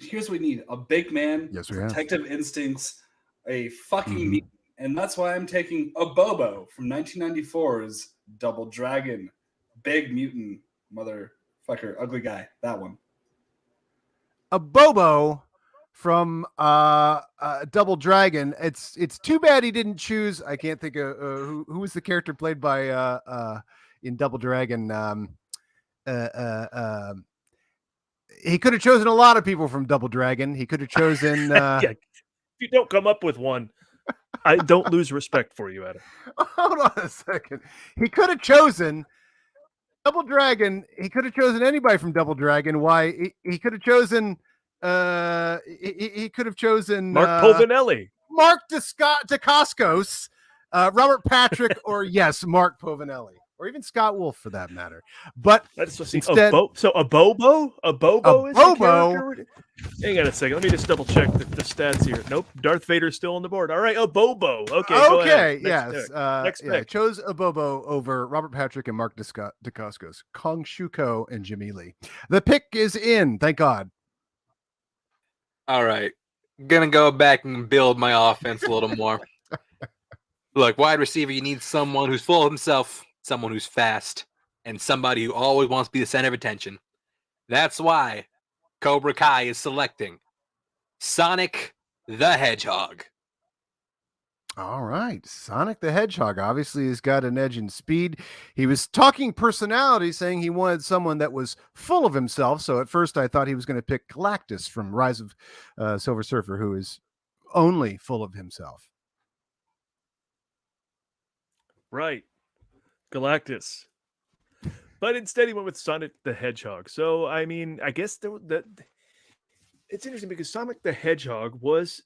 here's what we need: a big man, Yes, we have. protective instincts, a fucking mutant, and that's why I'm taking a Bobo from 1994's Double Dragon, big mutant motherfucker, ugly guy. That one. A Bobo from Double Dragon. It's too bad he didn't choose. I can't think of who was the character played by in Double Dragon. He could have chosen a lot of people from Double Dragon. He could have chosen. Yeah. If you don't come up with one, I don't lose respect for you, Adam. Hold on a second. He could have chosen Double Dragon. He could have chosen anybody from Double Dragon. Why? He could have chosen. He could have chosen Mark Povinelli. Mark Dacascos, Robert Patrick, or yes, Mark Povinelli, or even Scott Wolf for that matter. But That's what instead, so a Bobo is Bobo? the character? Hang on a second. Let me just double check the stats here. Nope, Darth Vader's still on the board. All right, a Bobo. Okay, go ahead. yes. Next pick. Chose a Bobo over Robert Patrick and Mark Dacascos, Kong Shuko, and Jimmy Lee. The pick is in. Thank God. All right. Gonna go back and build my offense a little more. Look, wide receiver, you need someone who's full of himself, someone who's fast, and somebody who always wants to be the center of attention. That's why Cobra Kai is selecting Sonic the Hedgehog. All right. Sonic the Hedgehog obviously has got an edge in speed. He was talking personality, saying he wanted someone that was full of himself. So at first I thought he was going to pick Galactus from Rise of Silver Surfer, who is only full of himself. Right. Galactus. But instead he went with Sonic the Hedgehog. So, I mean, I guess that it's interesting because Sonic the Hedgehog was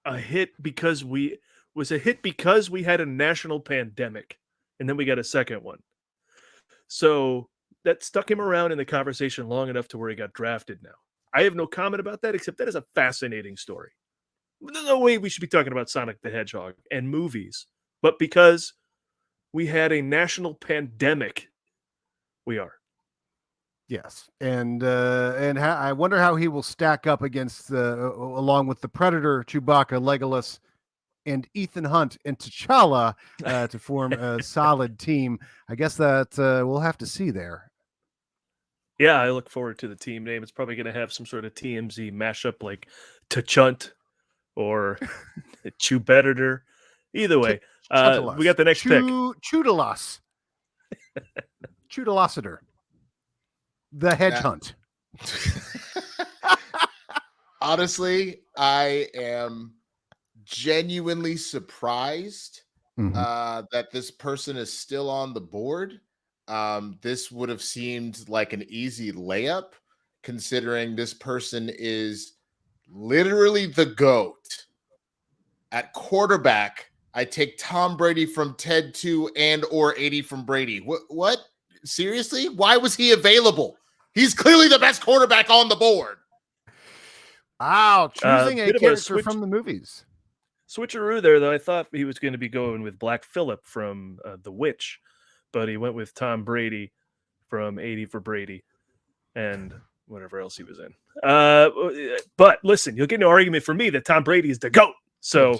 a hit because we had a national pandemic, and then we got a second one. So that stuck him around in the conversation long enough to where he got drafted now. I have no comment about that, except that is a fascinating story. There's no way we should be talking about Sonic the Hedgehog and movies, but because we had a national pandemic, we are. Yes, and I wonder how he will stack up against along with the Predator, Chewbacca, Legolas, and Ethan Hunt and T'Challa to form a solid team. I guess that we'll have to see there. Yeah, I look forward to the team name. It's probably going to have some sort of TMZ mashup like T'Chunt or Chewbeditor. Either way, Chuntalus. we got the next pick. Chudalos. Chudalositor. The hedge hunt. Honestly, I am genuinely surprised that this person is still on the board. This would have seemed like an easy layup, considering this person is literally the GOAT. At quarterback, I take Tom Brady from Ted 2 and or 80 from Brady. What? Seriously? Why was he available? He's clearly the best quarterback on the board. Wow, choosing a bit of a character from the movies. Switcheroo there, though. I thought he was going to be going with Black Phillip from The Witch, but he went with Tom Brady from 80 for Brady and whatever else he was in. But listen, you'll get no argument from me that Tom Brady is the GOAT. So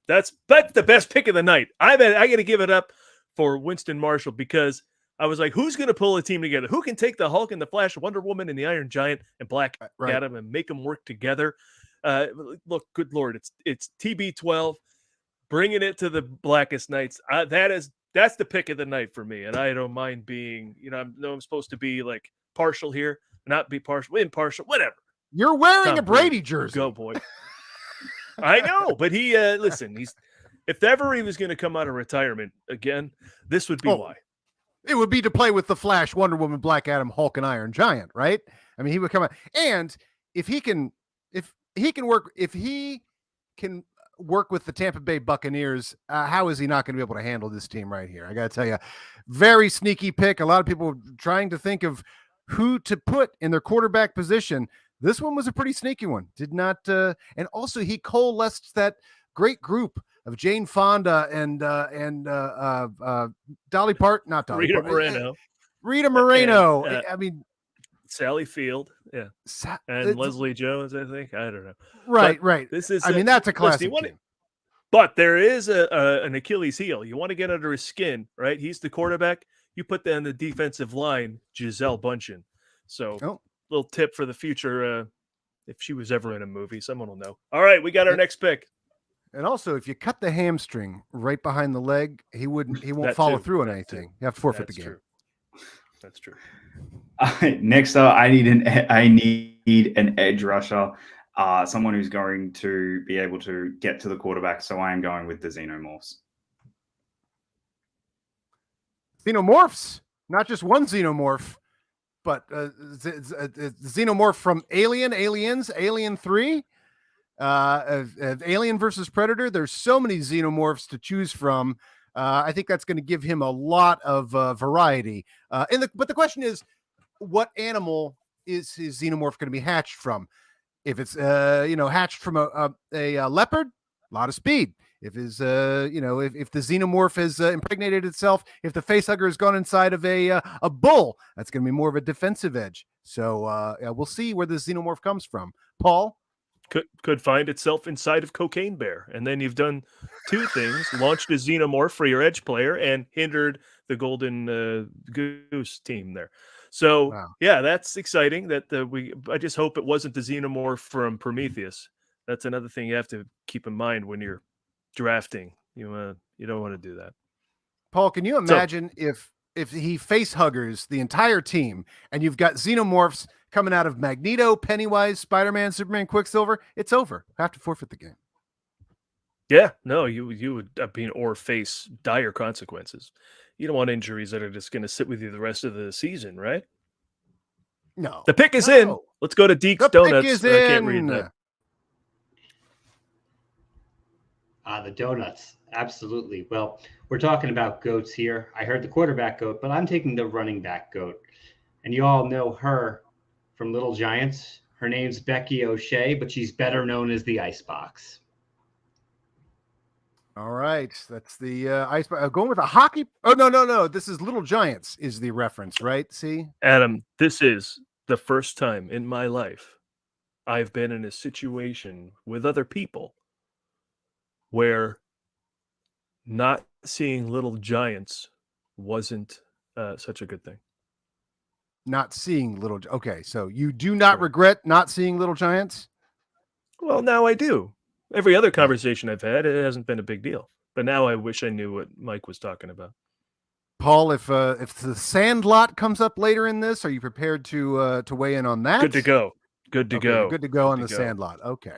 that's the best pick of the night. I got to give it up for Winston Marshall, because I was like, who's going to pull a team together? Who can take the Hulk and the Flash, Wonder Woman and the Iron Giant and Black Adam and make them work together? Look, good Lord, it's TB12 bringing it to the Blackest Nights. That's the pick of the night for me, and I don't mind being, I'm supposed to be like partial here, not be partial, impartial, whatever. You're wearing a Brady jersey. Go, boy. I know, but he listen, if ever he was going to come out of retirement again, this would be why. It would be to play with the Flash, Wonder Woman, Black Adam, Hulk, and Iron Giant, right? I mean, he would come out, and if he can work with the Tampa Bay Buccaneers, how is he not going to be able to handle this team right here? I got to tell you, very sneaky pick. A lot of people were trying to think of who to put in their quarterback position. This one was a pretty sneaky one. Did not, and also he coalesced that great group of Jane Fonda and Dolly Parton, not Dolly Rita Parton, Moreno. Rita Moreno. And, I mean, Sally Field, and Leslie Jones. I think, I don't know. Right. This is. That's a classic. But there is an Achilles heel. You want to get under his skin, right? He's the quarterback. You put that on the defensive line, Gisele Bundchen. So, little tip for the future. If she was ever in a movie, someone will know. All right, we got our next pick. And also, if you cut the hamstring right behind the leg, he won't follow through on anything. You have to forfeit the game. True. That's true. Next up, I need an edge rusher, someone who's going to be able to get to the quarterback. So I am going with the Xenomorphs. Xenomorphs, not just one xenomorph, but xenomorph from Aliens, Alien 3, Alien versus Predator. There's so many xenomorphs to choose from. I think that's going to give him a lot of variety. But the question is, what animal is his xenomorph going to be hatched from? If it's hatched from a leopard, a lot of speed. If if the xenomorph has impregnated itself, if the facehugger has gone inside of a bull, that's going to be more of a defensive edge. So we'll see where this xenomorph comes from. Paul? Could find itself inside of Cocaine Bear. And then you've done two things: launched a xenomorph for your edge player and hindered the Golden Goose team there. So, yeah, that's exciting. I just hope it wasn't the xenomorph from Prometheus. That's another thing you have to keep in mind when you're drafting. You don't want to do that. Paul, can you imagine if he face huggers the entire team and you've got xenomorphs coming out of Magneto, Pennywise, Spider-Man, Superman, Quicksilver? It's over. Have to forfeit the game. Yeah, no, you would or face dire consequences. You don't want injuries that are just going to sit with you the rest of the season, right? No. The pick is in. Let's go to Deke's Donuts. Pick is I can't read that. The donuts. Absolutely. Well, we're talking about goats here. I heard the quarterback goat, but I'm taking the running back goat. And you all know her from Little Giants. Her name's Becky O'Shea, but she's better known as the Icebox. All right. That's the Icebox. Going with a hockey. Oh, no. This is Little Giants is the reference, right? See? Adam, this is the first time in my life I've been in a situation with other people where not seeing Little Giants wasn't such a good thing. Not seeing Little. Okay, so you do not regret not seeing Little Giants? Well, now I do. Every other conversation I've had, it hasn't been a big deal. But now I wish I knew what Mike was talking about. Paul, if the Sandlot comes up later in this, are you prepared to weigh in on that? Good to go. Good to Okay, go. you're good to go on the go. Sandlot. Okay.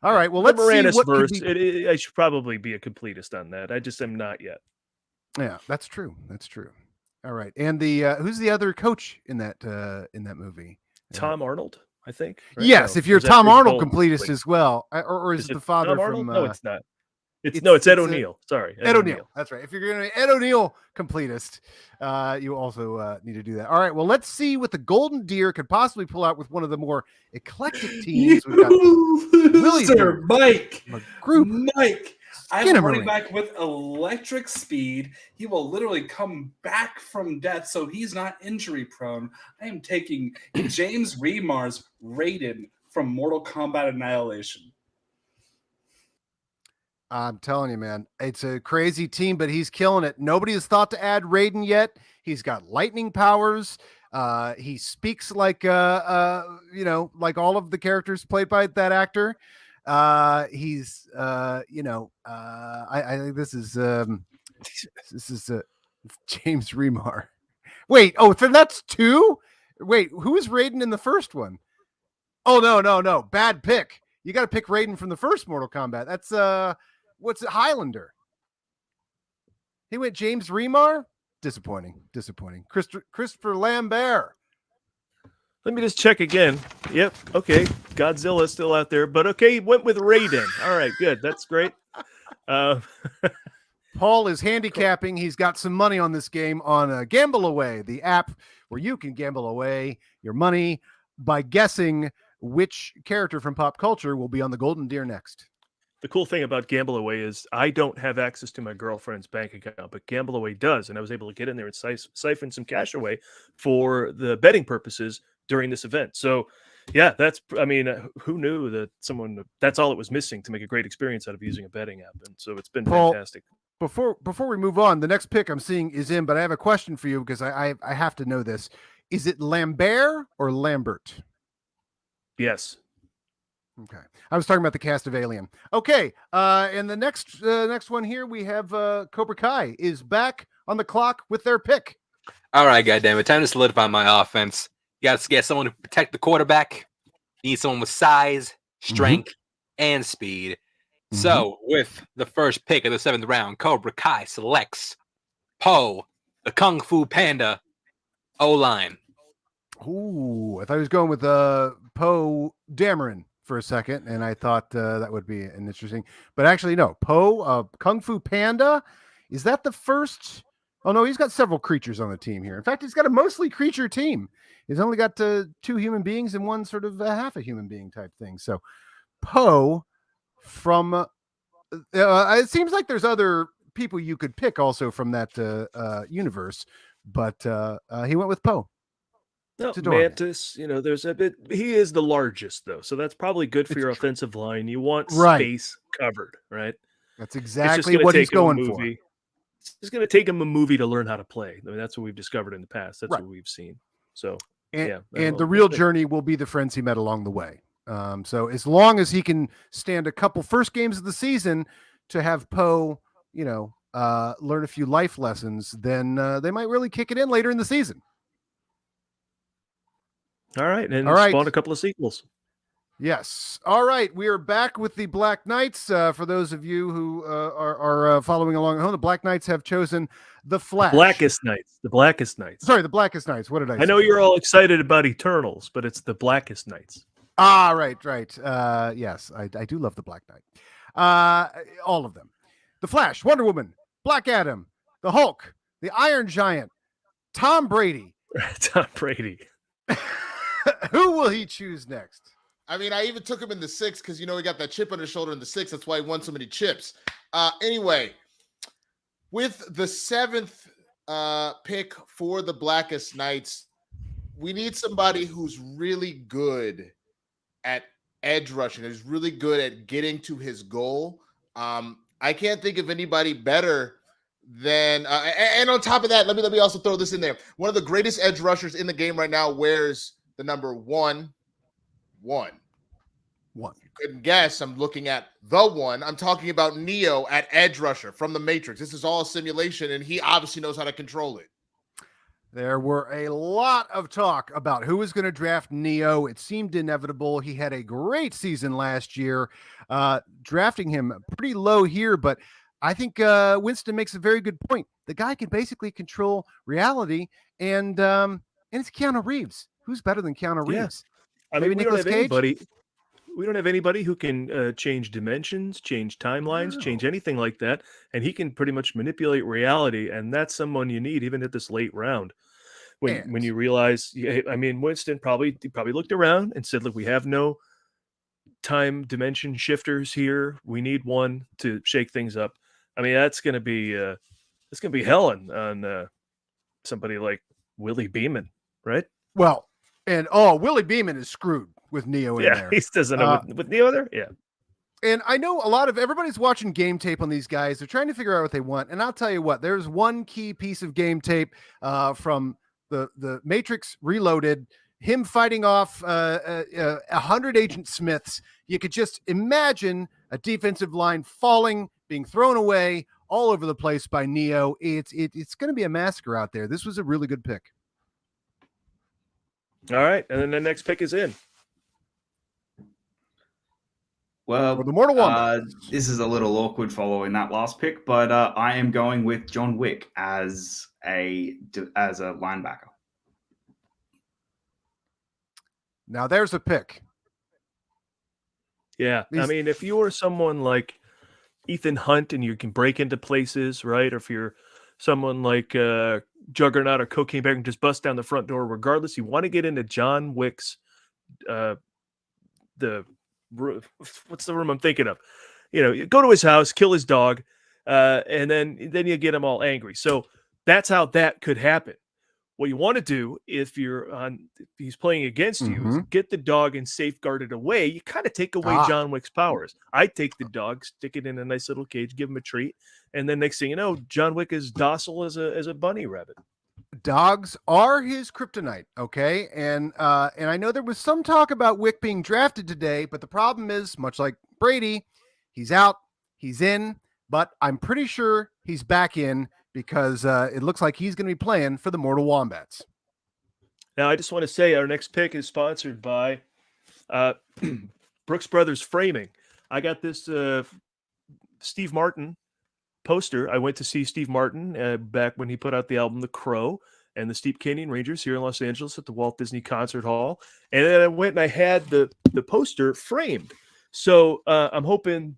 All right. Well, The let's see Moranis what could verse. be... I should probably be a completist on that. I just am not yet. Yeah, that's true. That's true. All right. And the who's the other coach in that movie? Tom Arnold, I think. Right? Yes, No, if you're or is that Tom Big Arnold Gold? completist Wait, as well, or is it the father Tom from? Arnold? No, it's not. It's it's Ed O'Neill. Sorry, Ed O'Neill. That's right. If you're going to be Ed O'Neill completist, you also need to do that. All right. Well, let's see what the Golden Deer could possibly pull out with one of the more eclectic teams. We've got Loser, Mike. Group. Mike. I have a running Skinnamarink. back with electric speed. He will literally come back from death, so he's not injury prone. I am taking James Remar's Raiden from Mortal Kombat Annihilation. I'm telling you, man, it's a crazy team, but he's killing it. Nobody has thought to add Raiden yet. He's got lightning powers. He speaks like like all of the characters played by that actor. I think this is James Remar. Wait, then that's two. Wait, who is Raiden in the first one? Oh no, bad pick. You got to pick Raiden from the first Mortal Kombat. That's what's it? Highlander. He went James Remar. Disappointing. Christopher Lambert. Let me just check again. Yep. Okay. Godzilla's still out there, but okay, he went with Raiden. All right, good. That's great. Paul is handicapping. He's got some money on this game on Gamble Away, the app where you can gamble away your money by guessing which character from pop culture will be on the Golden Deer next. The cool thing about Gamble Away is I don't have access to my girlfriend's bank account, but Gamble Away does, and I was able to get in there and siphon some cash away for the betting purposes during this event. So, yeah, who knew that that's all it was missing to make a great experience out of using a betting app, and so it's been Paul, fantastic. Before we move on, the next pick I'm seeing is in, but I have a question for you because I have to know this. Is it Lambert or Lambert? Yes. Okay. I was talking about the cast of Alien. Okay. And the next one here, we have Cobra Kai is back on the clock with their pick. All right, goddammit. Time to solidify my offense. You got to get someone to protect the quarterback. You need someone with size, strength, and speed. So, with the first pick of the 7th round, Cobra Kai selects Po, the Kung Fu Panda, O-line. Ooh, I thought he was going with Poe Dameron for a second, and I thought that would be an interesting. But actually, no. Poe, Kung Fu Panda, is that the first? Oh, no, he's got several creatures on the team here. In fact, he's got a mostly creature team. He's only got 2 human beings and one sort of half a human being type thing. So, Poe from it seems like there's other people you could pick also from that universe, but he went with Poe. No, Mantis, there's a bit. He is the largest though, so that's probably good for your offensive line. You want space covered, right? That's exactly what he's going for. It's just going to take him a movie to learn how to play. I mean, that's what we've discovered in the past. That's what we've seen. So, and the real journey will be the friends he met along the way. So as long as he can stand a couple first games of the season to have Poe, learn a few life lessons, then they might really kick it in later in the season. All right, and spawn a couple of sequels. Yes. All right, we are back with the Black Knights. For those of you who are following along at home, the Black Knights have chosen the Flash. The Blackest Knights. Sorry, the Blackest Knights. What did I say? I know you're all excited about Eternals, but it's the Blackest Knights. Ah, right. Yes, I do love the Black Knight. All of them. The Flash, Wonder Woman, Black Adam, the Hulk, the Iron Giant, Tom Brady. Tom Brady. Who will he choose next? I mean, I even took him in the 6 because, he got that chip on his shoulder in the 6. That's why he won so many chips. Anyway, with the 7th pick for the Blackest Knights, we need somebody who's really good at edge rushing, who's really good at getting to his goal. I can't think of anybody better than and on top of that, let me also throw this in there. One of the greatest edge rushers in the game right now wears the number 1. couldn't guess, I'm looking at the one. I'm talking about Neo at edge rusher from the Matrix. This is all a simulation, and he obviously knows how to control it. There were a lot of talk about who was going to draft Neo. It seemed inevitable. He had a great season last year. Drafting him pretty low here, but I think Winston makes a very good point. The guy can basically control reality, and it's Keanu Reeves. Who's better than Keanu Yeah. Reeves? I Maybe mean, Nicolas Cage? We don't have anybody who can change dimensions, change timelines, change anything like that, and he can pretty much manipulate reality. And that's someone you need even at this late round. When you realize, I mean, Winston probably looked around and said, "Look, we have no time dimension shifters here. We need one to shake things up." I mean, that's gonna be hell on somebody like Willie Beeman, right? Well, and Willie Beeman is screwed with Neo in there. He doesn't know with Neo there. Yeah. And I know a lot of everybody's watching game tape on these guys. They're trying to figure out what they want. And I'll tell you what, there's one key piece of game tape from the Matrix Reloaded, him fighting off 100 Agent Smiths. You could just imagine a defensive line falling, being thrown away all over the place by Neo. It's going to be a massacre out there. This was a really good pick. All right, and then the next pick is in. Well, For the Mortal Wombat. This is a little awkward following that last pick, but I am going with John Wick as a linebacker. Now there's a pick. Yeah, I mean, if you were someone like Ethan Hunt and you can break into places, right? Or if you're someone like Juggernaut or Cocaine Bear and just bust down the front door, regardless, you want to get into John Wick's what's the room I'm thinking of? You go to his house, kill his dog, and then you get him all angry. So that's how that could happen. What you want to do if he's playing against you is get the dog and safeguard it away. You kind of take away John Wick's powers. I take the dog, stick it in a nice little cage, give him a treat, and then next thing you know, John Wick is docile as a bunny rabbit. Dogs are his kryptonite, okay? And I know there was some talk about Wick being drafted today, but the problem is, much like Brady, he's out, he's in, but I'm pretty sure he's back in because it looks like he's going to be playing for the Mortal Wombats. Now, I just want to say our next pick is sponsored by Brooks Brothers Framing. I got this Steve Martin poster. I went to see Steve Martin back when he put out the album The Crow and the Steep Canyon Rangers here in Los Angeles at the Walt Disney Concert Hall. And then I went and I had the poster framed. So I'm hoping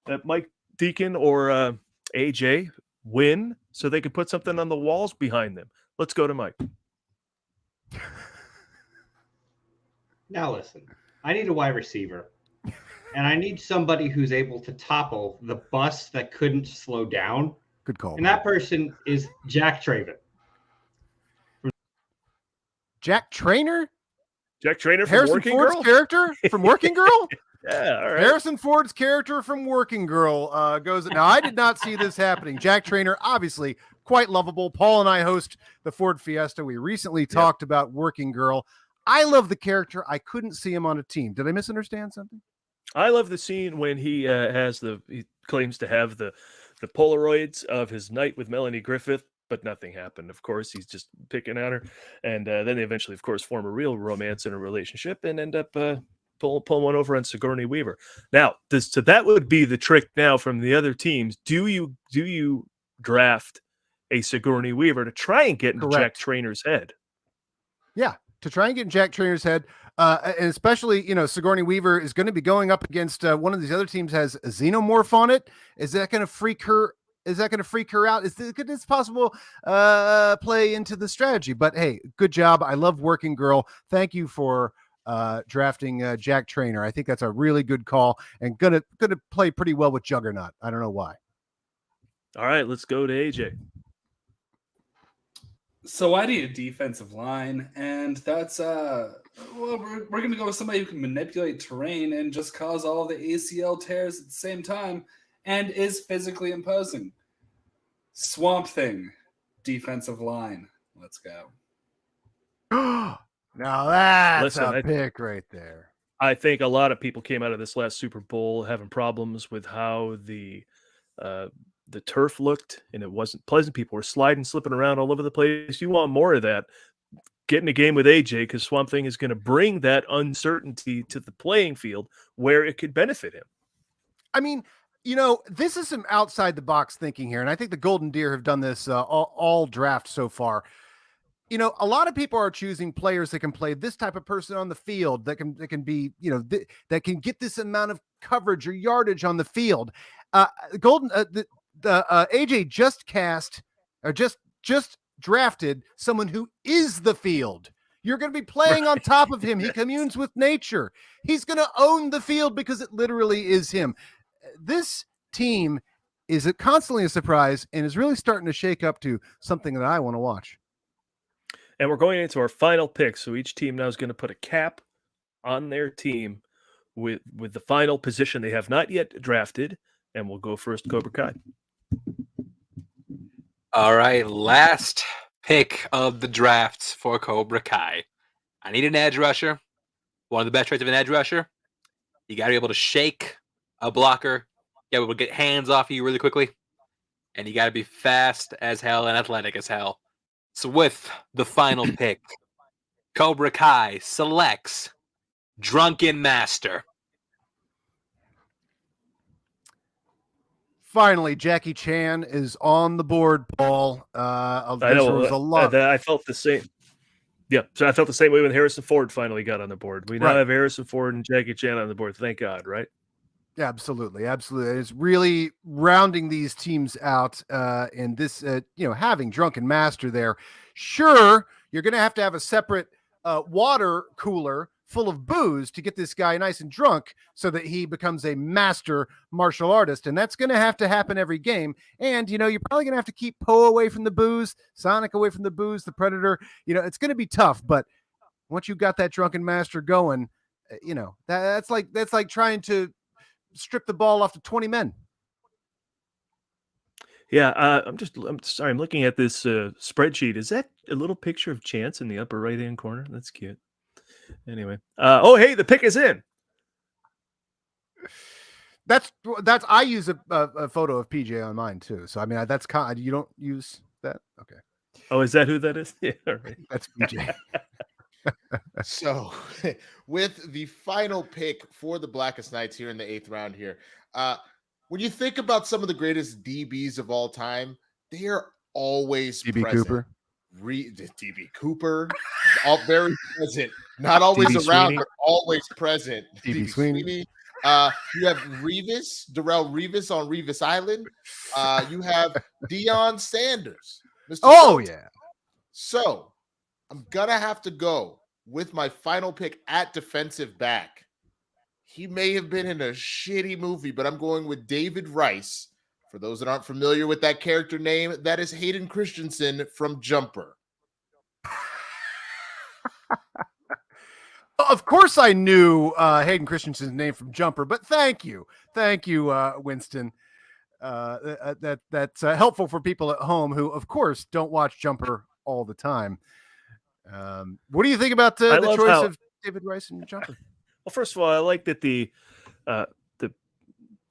that Mike Deacon or AJ win so they could put something on the walls behind them. Let's go to Mike. Now listen, I need a wide receiver. And I need somebody who's able to topple the bus that couldn't slow down. Good call. And that person is Jack Traven. Jack Trainer? Jack Trainer from Harrison Working Ford's Girl? character from Working Girl? Yeah, all right. Harrison Ford's character from Working Girl goes. Now, I did not see this happening. Jack Trainer, obviously quite lovable. Paul and I host the Ford Fiesta. We recently talked about Working Girl. I love the character. I couldn't see him on a team. Did I misunderstand something? I love the scene when he he claims to have the Polaroids of his night with Melanie Griffith, but nothing happened. Of course, he's just picking at her. And then they eventually, of course, form a real romance in a relationship and end up pull one over on Sigourney Weaver. Now, so that would be the trick now from the other teams. Do you draft a Sigourney Weaver to try and get into Jack Trainer's head? Yeah. To try and get in Jack Trainer's head. And especially, Sigourney Weaver is going to be going up against one of these other teams has a xenomorph on it. Is that going to freak her? Is that going to freak her out? Could this possible play into the strategy? But hey, good job. I love Working Girl. Thank you for drafting Jack Trainer. I think that's a really good call and gonna play pretty well with Juggernaut. I don't know why. All right, let's go to AJ. So I need a defensive line, and that's we're going to go with somebody who can manipulate terrain and just cause all the ACL tears at the same time and is physically imposing. Swamp Thing, defensive line. Let's go. Now that's a pick right there. I think a lot of people came out of this last Super Bowl having problems with how the turf looked, and it wasn't pleasant. People were sliding, slipping around all over the place. You want more of that. Get in a game with AJ, because Swamp Thing is going to bring that uncertainty to the playing field where it could benefit him. I mean, this is some outside the box thinking here, and I think the Golden Deer have done this all draft so far. A lot of people are choosing players that can play this type of person on the field, that can be, that can get this amount of coverage or yardage on the field. AJ just drafted someone who is the field. You're going to be playing on top of him. He communes with nature. He's going to own the field because it literally is him. This team is constantly a surprise and is really starting to shake up to something that I want to watch. And we're going into our final pick. So each team now is going to put a cap on their team with the final position they have not yet drafted. And we'll go first, Cobra Kai. All right, last pick of the draft for Cobra Kai. I need an edge rusher. One of the best traits of an edge rusher, you got to be able to shake a blocker. You got to be able to get hands off you really quickly. And you got to be fast as hell and athletic as hell. So with the final pick, Cobra Kai selects Drunken Master. Finally, Jackie Chan is on the board, Paul. I know. Was a lot. I felt the same. Yeah, so I felt the same way when Harrison Ford finally got on the board. We now have Harrison Ford and Jackie Chan on the board. Thank God, right? Yeah, absolutely. It's really rounding these teams out. And this, having Drunken Master there. Sure, you're going to have a separate water cooler full of booze to get this guy nice and drunk so that he becomes a master martial artist. And that's going to have to happen every game. And, you're probably going to have to keep Poe away from the booze, Sonic away from the booze, the Predator. It's going to be tough. But once you got that Drunken Master going, that's like trying to strip the ball off to 20 men. Yeah, I'm sorry. I'm looking at this spreadsheet. Is that a little picture of Chance in the upper right-hand corner? That's cute. Anyway. Hey, the pick is in. That's I use a photo of PJ on mine too. So, I mean, that's you don't use that. Okay. Oh, is that who that is? Yeah. All right. That's PJ. So, with the final pick for the Blackest Knights here in the 8th round here, when you think about some of the greatest DBs of all time, they are always DB present. Cooper. DB Cooper, all very present. Not always DB around, Sweeney. but always present. DB Sweeney. You have Darrell Revis on Revis Island. You have Deion Sanders. Mr. Oh, Schultz. yeah. So I'm gonna have to go with my final pick at defensive back. He may have been in a shitty movie, but I'm going with David Rice. For those that aren't familiar with that character name, that is Hayden Christensen from Jumper. Of course I knew Hayden Christensen's name from Jumper, but thank you, Winston. That's helpful for people at home who, of course, don't watch Jumper all the time. What do you think about the choice of David Rice and Jumper? Well, first of all, I like that the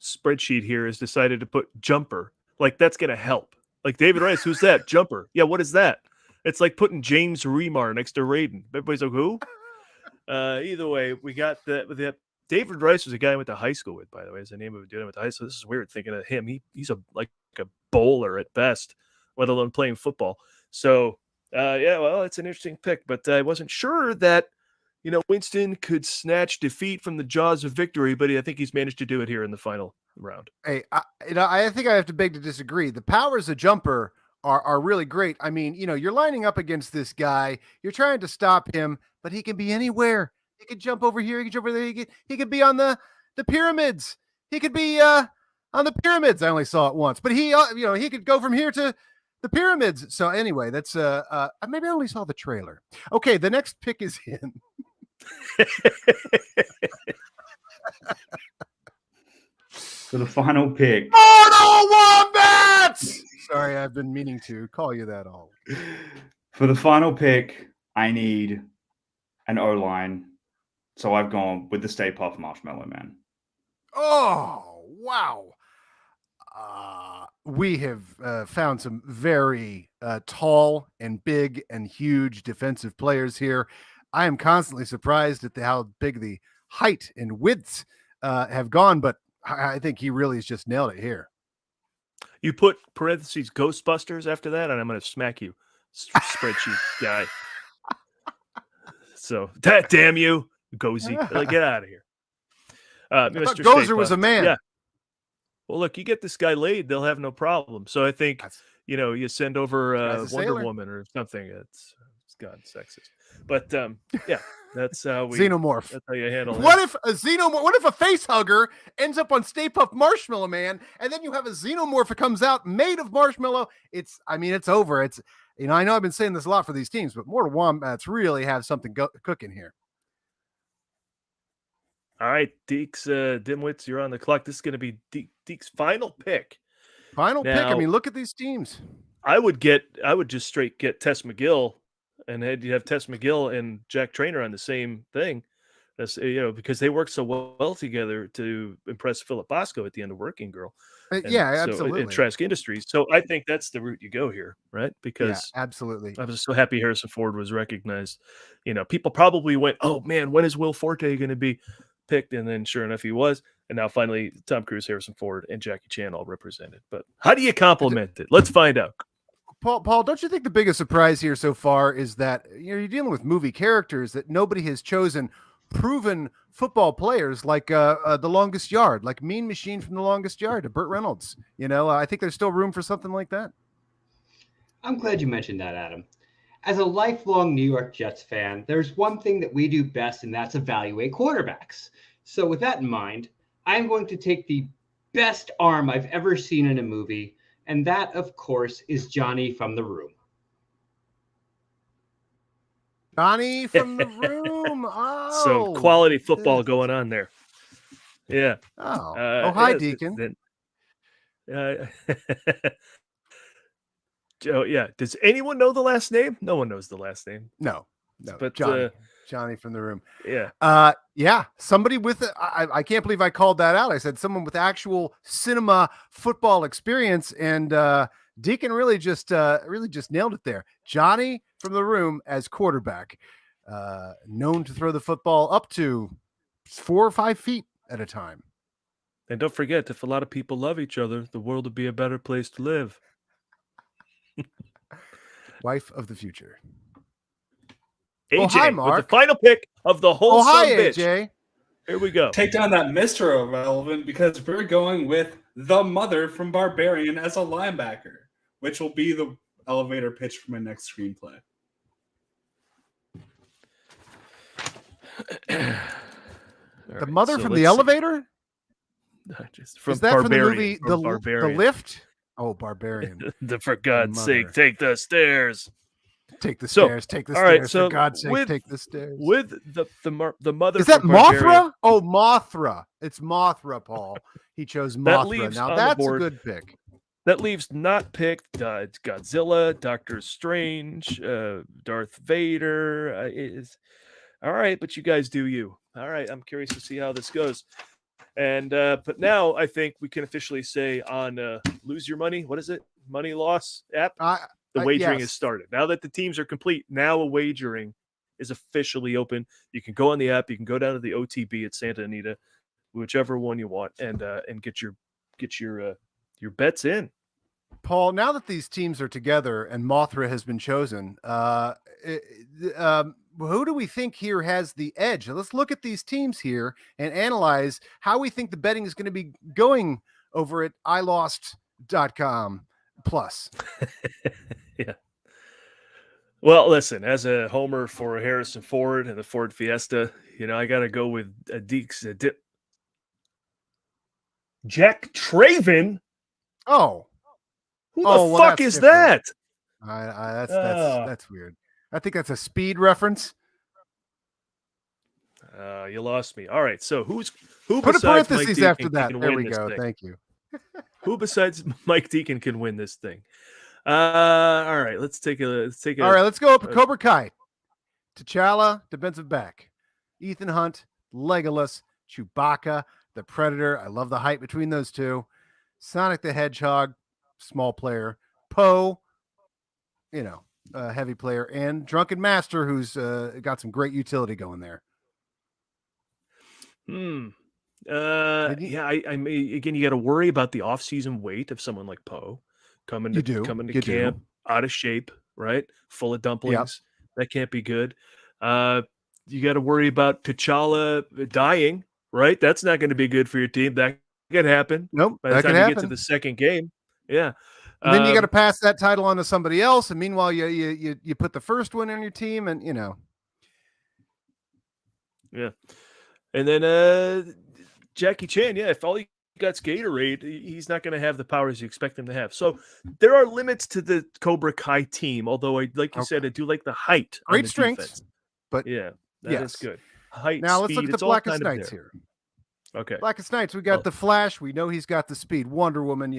spreadsheet here has decided to put Jumper. Like, that's going to help. Like, David Rice, who's that? Jumper. Yeah, what is that? It's like putting James Remar next to Raiden. Everybody's like, who? Either way, we got the David Rice was a guy I went to high school with, by the way. Is the name of a dude I went to high school. This is weird thinking of him. He's a bowler at best, let alone playing football. So, it's an interesting pick, but I wasn't sure that, Winston could snatch defeat from the jaws of victory, but I think he's managed to do it here in the final round. Hey, I think I have to beg to disagree. The powers of Jumper are really great. I mean, you're lining up against this guy. You're trying to stop him, but he can be anywhere. He could jump over here. He could jump over there. He could be on the pyramids. He could be on the pyramids. I only saw it once, but he could go from here to the pyramids. So anyway, that's maybe I only saw the trailer. Okay, the next pick is in. For the final pick. Mortal Wombats! Sorry, I've been meaning to call you that all. For the final pick, I need an O-line So I've gone with the Stay Puft Marshmallow Man. Oh, wow. We have found some very tall and big and huge defensive players here. I am constantly surprised at how big the height and widths have gone, but I think he really has just nailed it here. You put parentheses Ghostbusters after that, and I'm going to smack you, spreadsheet guy. So, damn you, Gozy. Get out of here. Mr. Gozer was a man. Yeah. Well, look, you get this guy laid, they'll have no problem. So I think, you send over Wonder Woman or something. It's God sexist. But yeah, that's how we Xenomorph. That's how you handle it. What if a face hugger ends up on Stay Puft Marshmallow Man, and then you have a xenomorph that comes out made of marshmallow? It's over. It's I know I've been saying this a lot for these teams, but Mortal Wombats really have something cooking here. All right, Deeks, Dimwits, you're on the clock. This is going to be Deeks' final pick. Final pick. I mean, look at these teams. I would just straight get Tess McGill, and you have Tess McGill and Jack Trainer on the same thing. That's because they work so well together to impress Philip Bosco at the end of Working Girl. Absolutely. In Trask Industries. So I think that's the route you go here, right? Because absolutely. I was so happy Harrison Ford was recognized. People probably went, "Oh man, when is Will Forte going to be picked?" And then sure enough, he was. And now finally, Tom Cruise, Harrison Ford, and Jackie Chan all represented. But how do you compliment it? Let's find out. Paul, don't you think the biggest surprise here so far is that you're dealing with movie characters that nobody has chosen proven football players like The Longest Yard, like Mean Machine from The Longest Yard to Burt Reynolds? I think there's still room for something like that. I'm glad you mentioned that, Adam. As a lifelong New York Jets fan, there's one thing that we do best, and that's evaluate quarterbacks. So with that in mind, I'm going to take the best arm I've ever seen in a movie, and that, of course, is Johnny from The Room. Johnny from The Room. Oh, some quality football going on there. Yeah. Hi, Deacon. Oh, yeah. Does anyone know the last name? No one knows the last name. No. But Johnny from The Room. Yeah. Yeah. Somebody with I can't believe I called that out. I said someone with actual cinema football experience, and Deacon really just nailed it there. Johnny from The Room as quarterback, known to throw the football up to 4 or 5 feet at a time. And don't forget, if a lot of people love each other, the world would be a better place to live. Wife of the future. AJ, hi, Mark. with the final pick of the whole AJ. Here we go. Take down that Mr. Irrelevant because we're going with the mother from Barbarian as a linebacker, which will be the elevator pitch for my next screenplay. The mother from the elevator? Is that Barbarian, from the movie Barbarian. The Lift? Oh, Barbarian. For God's sake, take the stairs. Take the stairs. Take the stairs. Right, so for God's sake, take the stairs. With the mother. Is that from Barbarian, Mothra? Oh, Mothra. It's Mothra, Paul. He chose Mothra. Now that's a good pick. That leaves not picked Godzilla, Doctor Strange, Darth Vader. Is all right, but you guys do you. All right, I'm curious to see how this goes. And but now I think we can officially say on Lose Your Money. What is it? Money Loss app. The wagering has started. Now that the teams are complete, now a wagering is officially open. You can go on the app. You can go down to the OTB at Santa Anita, whichever one you want, and get your bets in. Paul, now that these teams are together and Mothra has been chosen, who do we think here has the edge? Let's look at these teams here and analyze how we think the betting is going to be going over at ilost.com plus. Yeah. Well, listen, as a homer for Harrison Ford and the Ford Fiesta, I got to go with Deeks. Jack Traven. Oh. Who the fuck is different. That? That's weird. I think that's a Speed reference. You lost me. All right, so who put a parentheses Mike after that? There we go. Thing? Thank you. Who besides Mike Deacon can win this thing? All right, let's take a. All right, let's go up Cobra Kai. T'Challa, defensive back. Ethan Hunt, Legolas, Chewbacca, the Predator. I love the height between those two. Sonic the Hedgehog, small player. Poe, heavy player. And Drunken Master, who's got some great utility going there. Yeah, I may, again, you got to worry about the off-season weight of someone like Poe coming to camp out of shape, right? Full of dumplings. That can't be good. You got to worry about T'Challa dying, right? That's not going to be good for your team. That could happen. Nope. By the that time could you happen. get to the second game. Yeah. And then you got to pass that title on to somebody else. And meanwhile, you put the first one on your team and, Yeah. And then Jackie Chan, if all you got's Gatorade, he's not going to have the powers you expect him to have. So there are limits to the Cobra Kai team, although like you said, I do like the height. Great on the strengths, defense. but yeah, that is good. Height, now speed, let's look at it's the all Blackest kind of Nights there. here. Okay. Blackest Nights, we got the Flash. We know he's got the speed. Wonder Woman,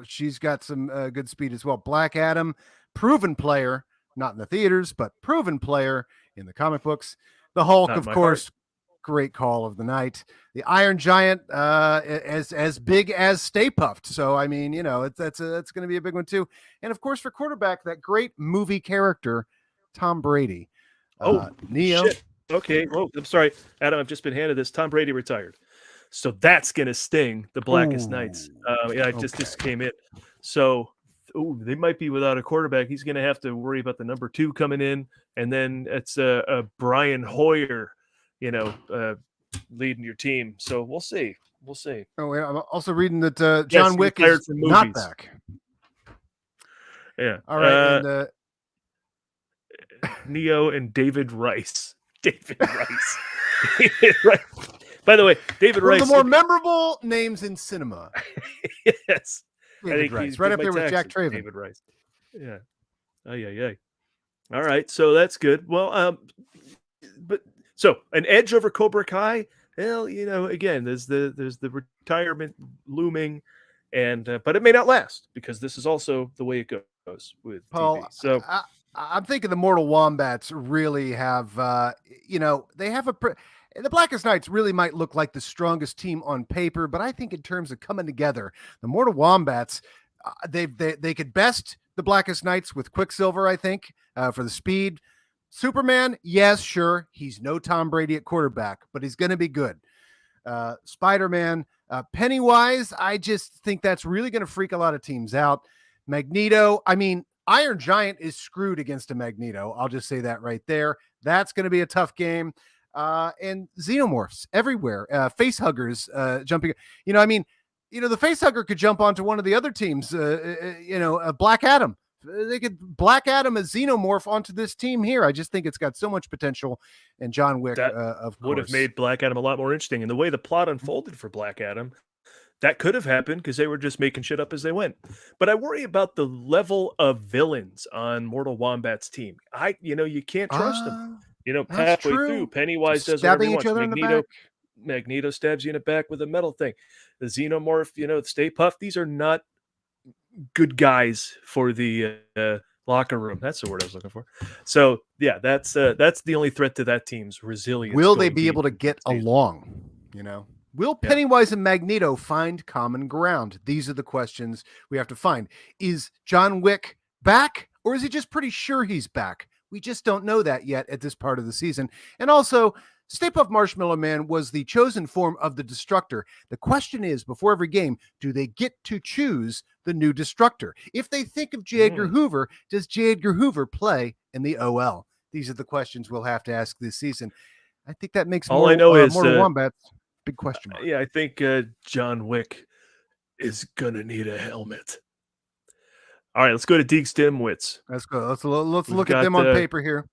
she's got some good speed as well. Black Adam, proven player, not in the theaters, but proven player in the comic books. The Hulk, of course, great call of the night. The Iron Giant, as big as Stay Puft. So I mean, that's going to be a big one too. And of course, for quarterback, that great movie character, Tom Brady. Neo. Shit. Okay. Oh, I'm sorry, Adam. I've just been handed this. Tom Brady retired. So that's going to sting the Blackest Nights. Just came in. So they might be without a quarterback. He's going to have to worry about the number 2 coming in. And then it's Brian Hoyer, leading your team. So we'll see. Oh, yeah. I'm also reading that John Wick is not back. Yeah. All right. And Neo and David Rice. David Rice. By the way, David Rice. One of the more memorable names in cinema. Yes. David Rice. Right up there with Jack Traven. David Rice. Yeah. All right. So that's good. Well, so an edge over Cobra Kai. Well, again, there's the retirement looming, and but it may not last because this is also the way it goes with Paul. TV. So I'm thinking the Mortal Wombats really have, they have the Blackest Nights really might look like the strongest team on paper, but I think in terms of coming together, the Mortal Wombats, they could best the Blackest Nights with Quicksilver, I think, for the speed. Superman, yes, sure. He's no Tom Brady at quarterback, but he's going to be good. Spider-Man, Pennywise, I just think that's really going to freak a lot of teams out. Magneto, I mean, Iron Giant is screwed against a Magneto. I'll just say that right there. That's going to be a tough game. And xenomorphs everywhere, face huggers jumping. The face hugger could jump onto one of the other teams. Black Adam. They could Black Adam a xenomorph onto this team here. I just think it's got so much potential. And John Wick, of course, would have made Black Adam a lot more interesting. And the way the plot unfolded for Black Adam, that could have happened because they were just making shit up as they went. But I worry about the level of villains on Mortal Wombat's team. You can't trust them. Halfway through, Pennywise does whatever he wants. Magneto stabs you in the back with a metal thing. The Xenomorph, Stay Puft. These are not good guys for the locker room. That's the word I was looking for. So yeah, that's the only threat to that team's resilience. Will they be able to get along? Will Pennywise and Magneto find common ground? These are the questions we have to find. Is John Wick back, or is he just pretty sure he's back? We just don't know that yet at this part of the season. And also, Stay Puft Marshmallow Man was the chosen form of the Destructor. The question is, before every game, do they get to choose the new Destructor? If they think of J. Edgar Hoover, does J. Edgar Hoover play in the OL? These are the questions we'll have to ask this season. I think that makes Mortal Wombats big question mark. I think John Wick is gonna need a helmet. All right, let's go to Deeks Dimwits. Let's go. Let's look at them on paper here.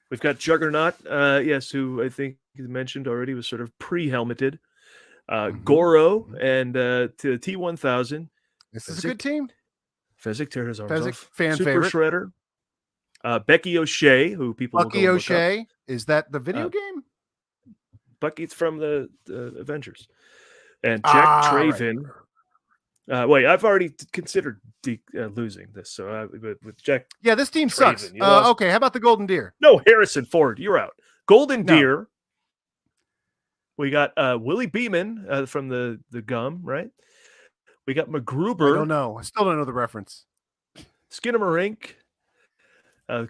We've got Juggernaut, who I think you mentioned already was sort of pre-helmeted. Goro and to the T-1000. This is a good team. Fezzik tears arms Fezzik, off. fan Super favorite. Shredder. Becky O'Shea, who people Bucky O'Shea. Is that the video game? Bucky's from the Avengers. And Jack Traven. Right. Wait, I've already considered losing this. So with Jack. Yeah, this team sucks. Okay, how about the Golden Deer? No, Harrison Ford, you're out. Golden Deer. We got Willie Beeman from the Gum, right? We got I MacGruber, don't know. I still don't know the reference. Skinamarink,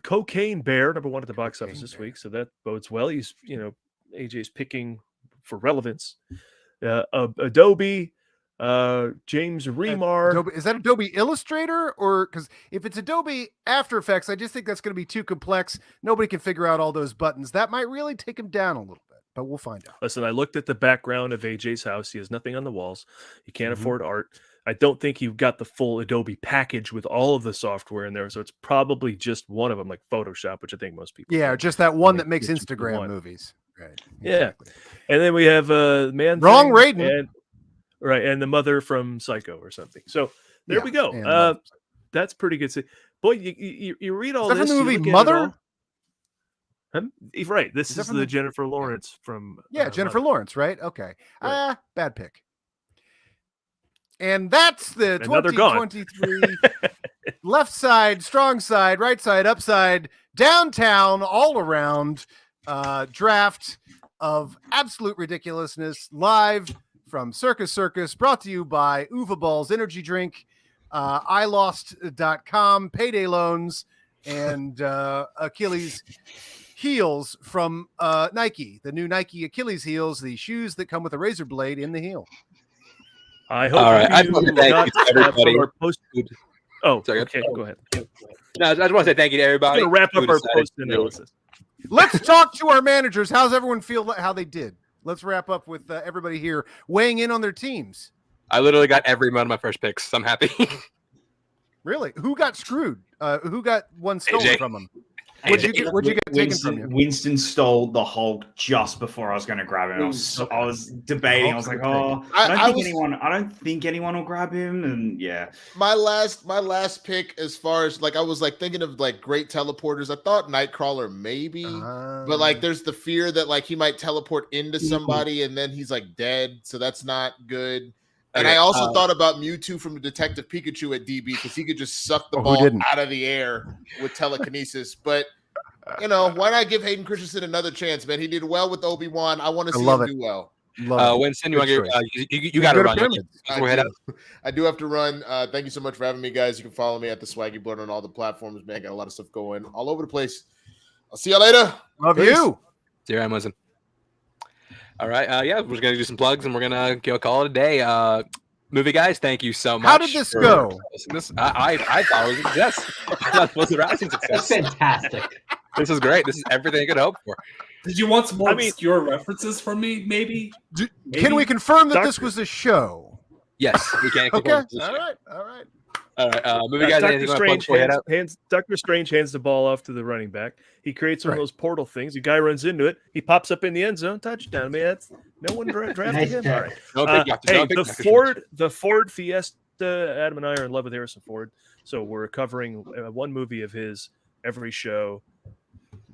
Cocaine Bear, number 1 at the box office Cocaine this Bear. week, so that bodes well. He's, AJ's picking for relevance. Adobe, James Remar. Adobe, is that Adobe Illustrator? Or because if it's Adobe After Effects, I just think that's going to be too complex. Nobody can figure out all those buttons. That might really take him down a little bit, but we'll find out. Listen, I looked at the background of AJ's house. He has nothing on the walls. He can't Mhm. afford art. I don't think he got the full Adobe package with all of the software in there. So it's probably just one of them, like Photoshop, which I think most people. Yeah, do. just that one They that makes get you to Instagram one. movies. Right. Yeah. Exactly. And then we have Man Wrong Thing rating. and the mother from Psycho or something. So there Yeah, we go. and Mother. That's pretty good. Boy, you read all Is that this. from the you movie look at it Mother? all- Right. This Is that is from the the- Jennifer Lawrence from. Yeah, Jennifer Mother. Lawrence, right? Okay. Right. Bad pick. And that's the And now they're gone. 2023 left side, strong side, right side, upside, downtown, all around draft of absolute ridiculousness live from Circus Circus, brought to you by Uva Balls Energy Drink, ilost.com, payday loans, and Achilles heels from Nike, the new Nike Achilles heels, the shoes that come with a razor blade in the heel. I hope All right. I you just want to thank got you to everybody. from our post. Oh, Sorry, okay. Go ahead. No, I just want to say thank you to I'm everybody. going to wrap up who our decided post to- analysis. Let's talk to our managers. How's everyone feel how they did? Let's wrap up with everybody here weighing in on their teams. I literally got every one of my first picks. So I'm happy. Really? Who got screwed? Who got one stolen AJ. from them? What'd you get taken from you? Winston stole the Hulk just before I was going to grab him. I was debating. I was like, oh, I don't think anyone will grab him. And yeah, My last pick, as far as like I was like thinking of like great teleporters. I thought Nightcrawler maybe, but like there's the fear that like he might teleport into somebody and then he's like dead, so that's not good. And Okay, I also thought about Mewtwo from Detective Pikachu at DB because he could just suck the who ball didn't? out of the air with telekinesis. But why not give Hayden Christensen another chance, man? He did well with Obi-Wan. I want to see love him it. do well. Love it. Winston, you Good want to choice. you got to Go to run. Pyramids. Before we head out. I do have to run. Thank you so much for having me, guys. You can follow me at the Swaggy Blood on all the platforms, man. Got a lot of stuff going all over the place. I'll see y'all later. Love Peace. you. Dear I'm Winston. All right. Yeah, we're going to do some plugs and we're going to call it a day. Movie guys, thank you so much. How did this for go? hosting this. I thought it was a success. I thought it was a rousing That's success. fantastic. This is great. This is everything I could hope for. Did you want some more I mean- obscure references from me? Maybe. Can we confirm that this Doctor- was a show? Yes, we can't. Okay. All All right. All right. right. Movie guys, Doctor anything you want to plug Strange before we head out? Doctor Strange hands the ball off to the running back. He creates one Right. of those portal things. The guy runs into it. He pops up in the end zone. Touchdown. I mean, that's no one drafted Nice him. pick. All right. No big doctor, Hey, no big the doctor. Ford Fiesta. Adam and I are in love with Harrison Ford, so we're covering one movie of his every show,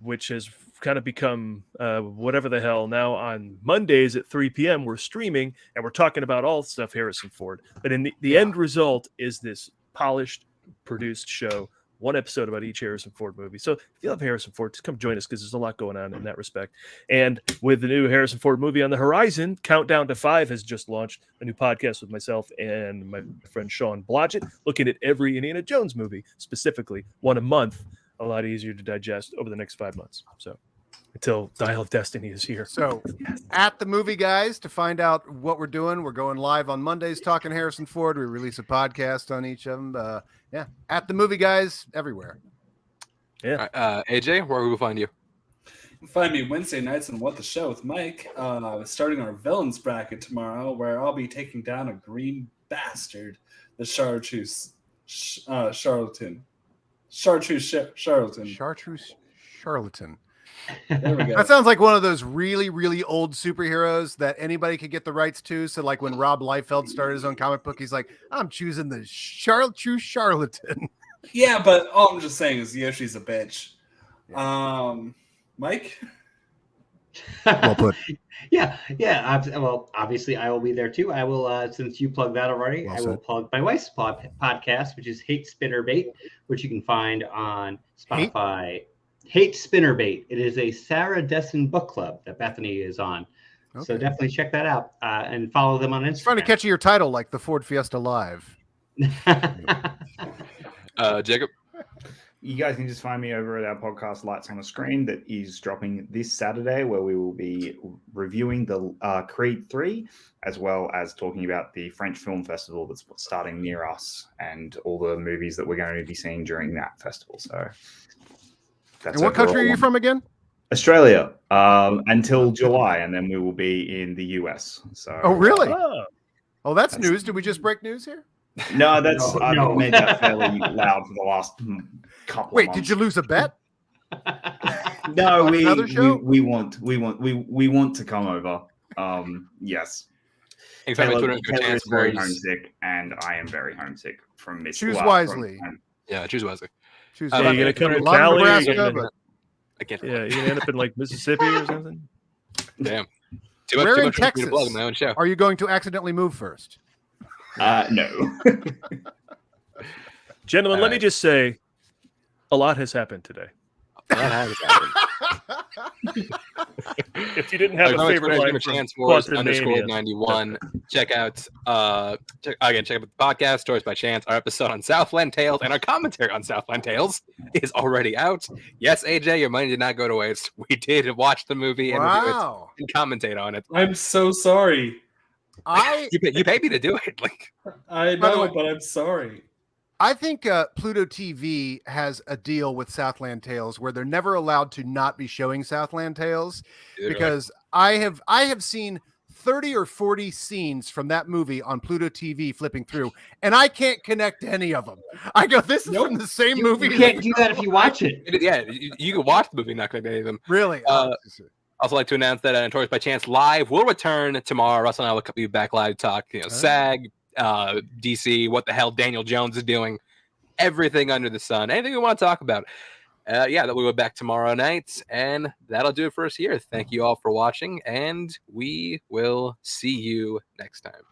which has kind of become whatever the hell. Now on Mondays at 3 p.m. we're streaming and we're talking about all stuff Harrison Ford. But in the end result is this polished, produced show. One episode about each Harrison Ford movie. So if you love Harrison Ford, just come join us because there's a lot going on in that respect. And with the new Harrison Ford movie on the horizon, Countdown to 5 has just launched a new podcast with myself and my friend Sean Blodgett, looking at every Indiana Jones movie, specifically one a month, a lot easier to digest over the next 5 months. So until Dial of Destiny is here. So at the movie guys to find out what we're doing. We're going live on Mondays talking Harrison Ford. We release a podcast on each of them. At the movie guys everywhere. Yeah. AJ, where will we find you? You can find me Wednesday nights on What the Show with Mike. Starting our villains bracket tomorrow, where I'll be taking down a green bastard, the Chartreuse Charlatan. Chartreuse charlatan. There we go. That sounds like one of those really, really old superheroes that anybody could get the rights to. So, like when Rob Liefeld started his own comic book, he's like, "I'm choosing the Chartreuse charlatan." Yeah, but all I'm just saying is Yoshi's a bitch. Mike? Well put. Yeah. Well, obviously, I will be there too. I will, since you plugged that already, Well I will said. plug my wife's podcast, which is Hate Spinnerbait, which you can find on Spotify. Hate Spinnerbait. It is a Sarah Dessen book club that Bethany is on. So Okay. definitely check that out and follow them on Instagram. Trying to catch your title like the Ford Fiesta Live. Jacob. You guys can just find me over at our podcast Lights on the Screen that is dropping this Saturday, where we will be reviewing the Creed 3, as well as talking about the French Film Festival that's starting near us and all the movies that we're going to be seeing during that festival. So, that's And what country are you from again? Australia, until July, and then we will be in the US. So, Oh, really? Oh, Oh, that's news. Did we just break news here? No, that's No, I've no. made that fairly loud for the last couple. Wait, of did months. you lose a bet? No, on another show? we want to come over. Yes. Thanks for Taylor, Twitter and Taylor chance is very wars. homesick, and I am very homesick from Miss. Choose well, wisely. Yeah, choose wisely. Choose Yeah, yeah, wisely. you're gonna come A to lot of Cali. Or Nebraska, you're but gonna, I can't. yeah, you're gonna end up in like Mississippi or something. Damn. Where Too in much for me to Texas? plug in my own show. are you going to accidentally move first? No. Gentlemen, let me Alright. just say, a lot has happened today. That has happened. If you didn't have a favorite line from chance wars Quantumania. _91. Check out check out the podcast Stories by Chance. Our episode on Southland Tales and our commentary on Southland Tales is already out. Yes, AJ, your money did not go to waste. We did watch the movie and review it Wow. and commentate on it. I'm so sorry. You paid me to do it. Like, I By the know, way- but I'm sorry. I think Pluto TV has a deal with Southland Tales where they're never allowed to not be showing Southland Tales, because I have seen 30 or 40 scenes from that movie on Pluto TV flipping through, and I can't connect to any of them. I go, this is Nope. from the same You movie. can't do that if you watch it. yeah, you can watch the movie, not connect any of them. Really? Also like to announce that Notorious by Chance Live will return tomorrow. Russell and I will be back live to talk, SAG, DC, what the hell Daniel Jones is doing, everything under the sun, anything we want to talk about. That we'll be back tomorrow night, and that'll do it for us here. Thank you all for watching, and we will see you next time.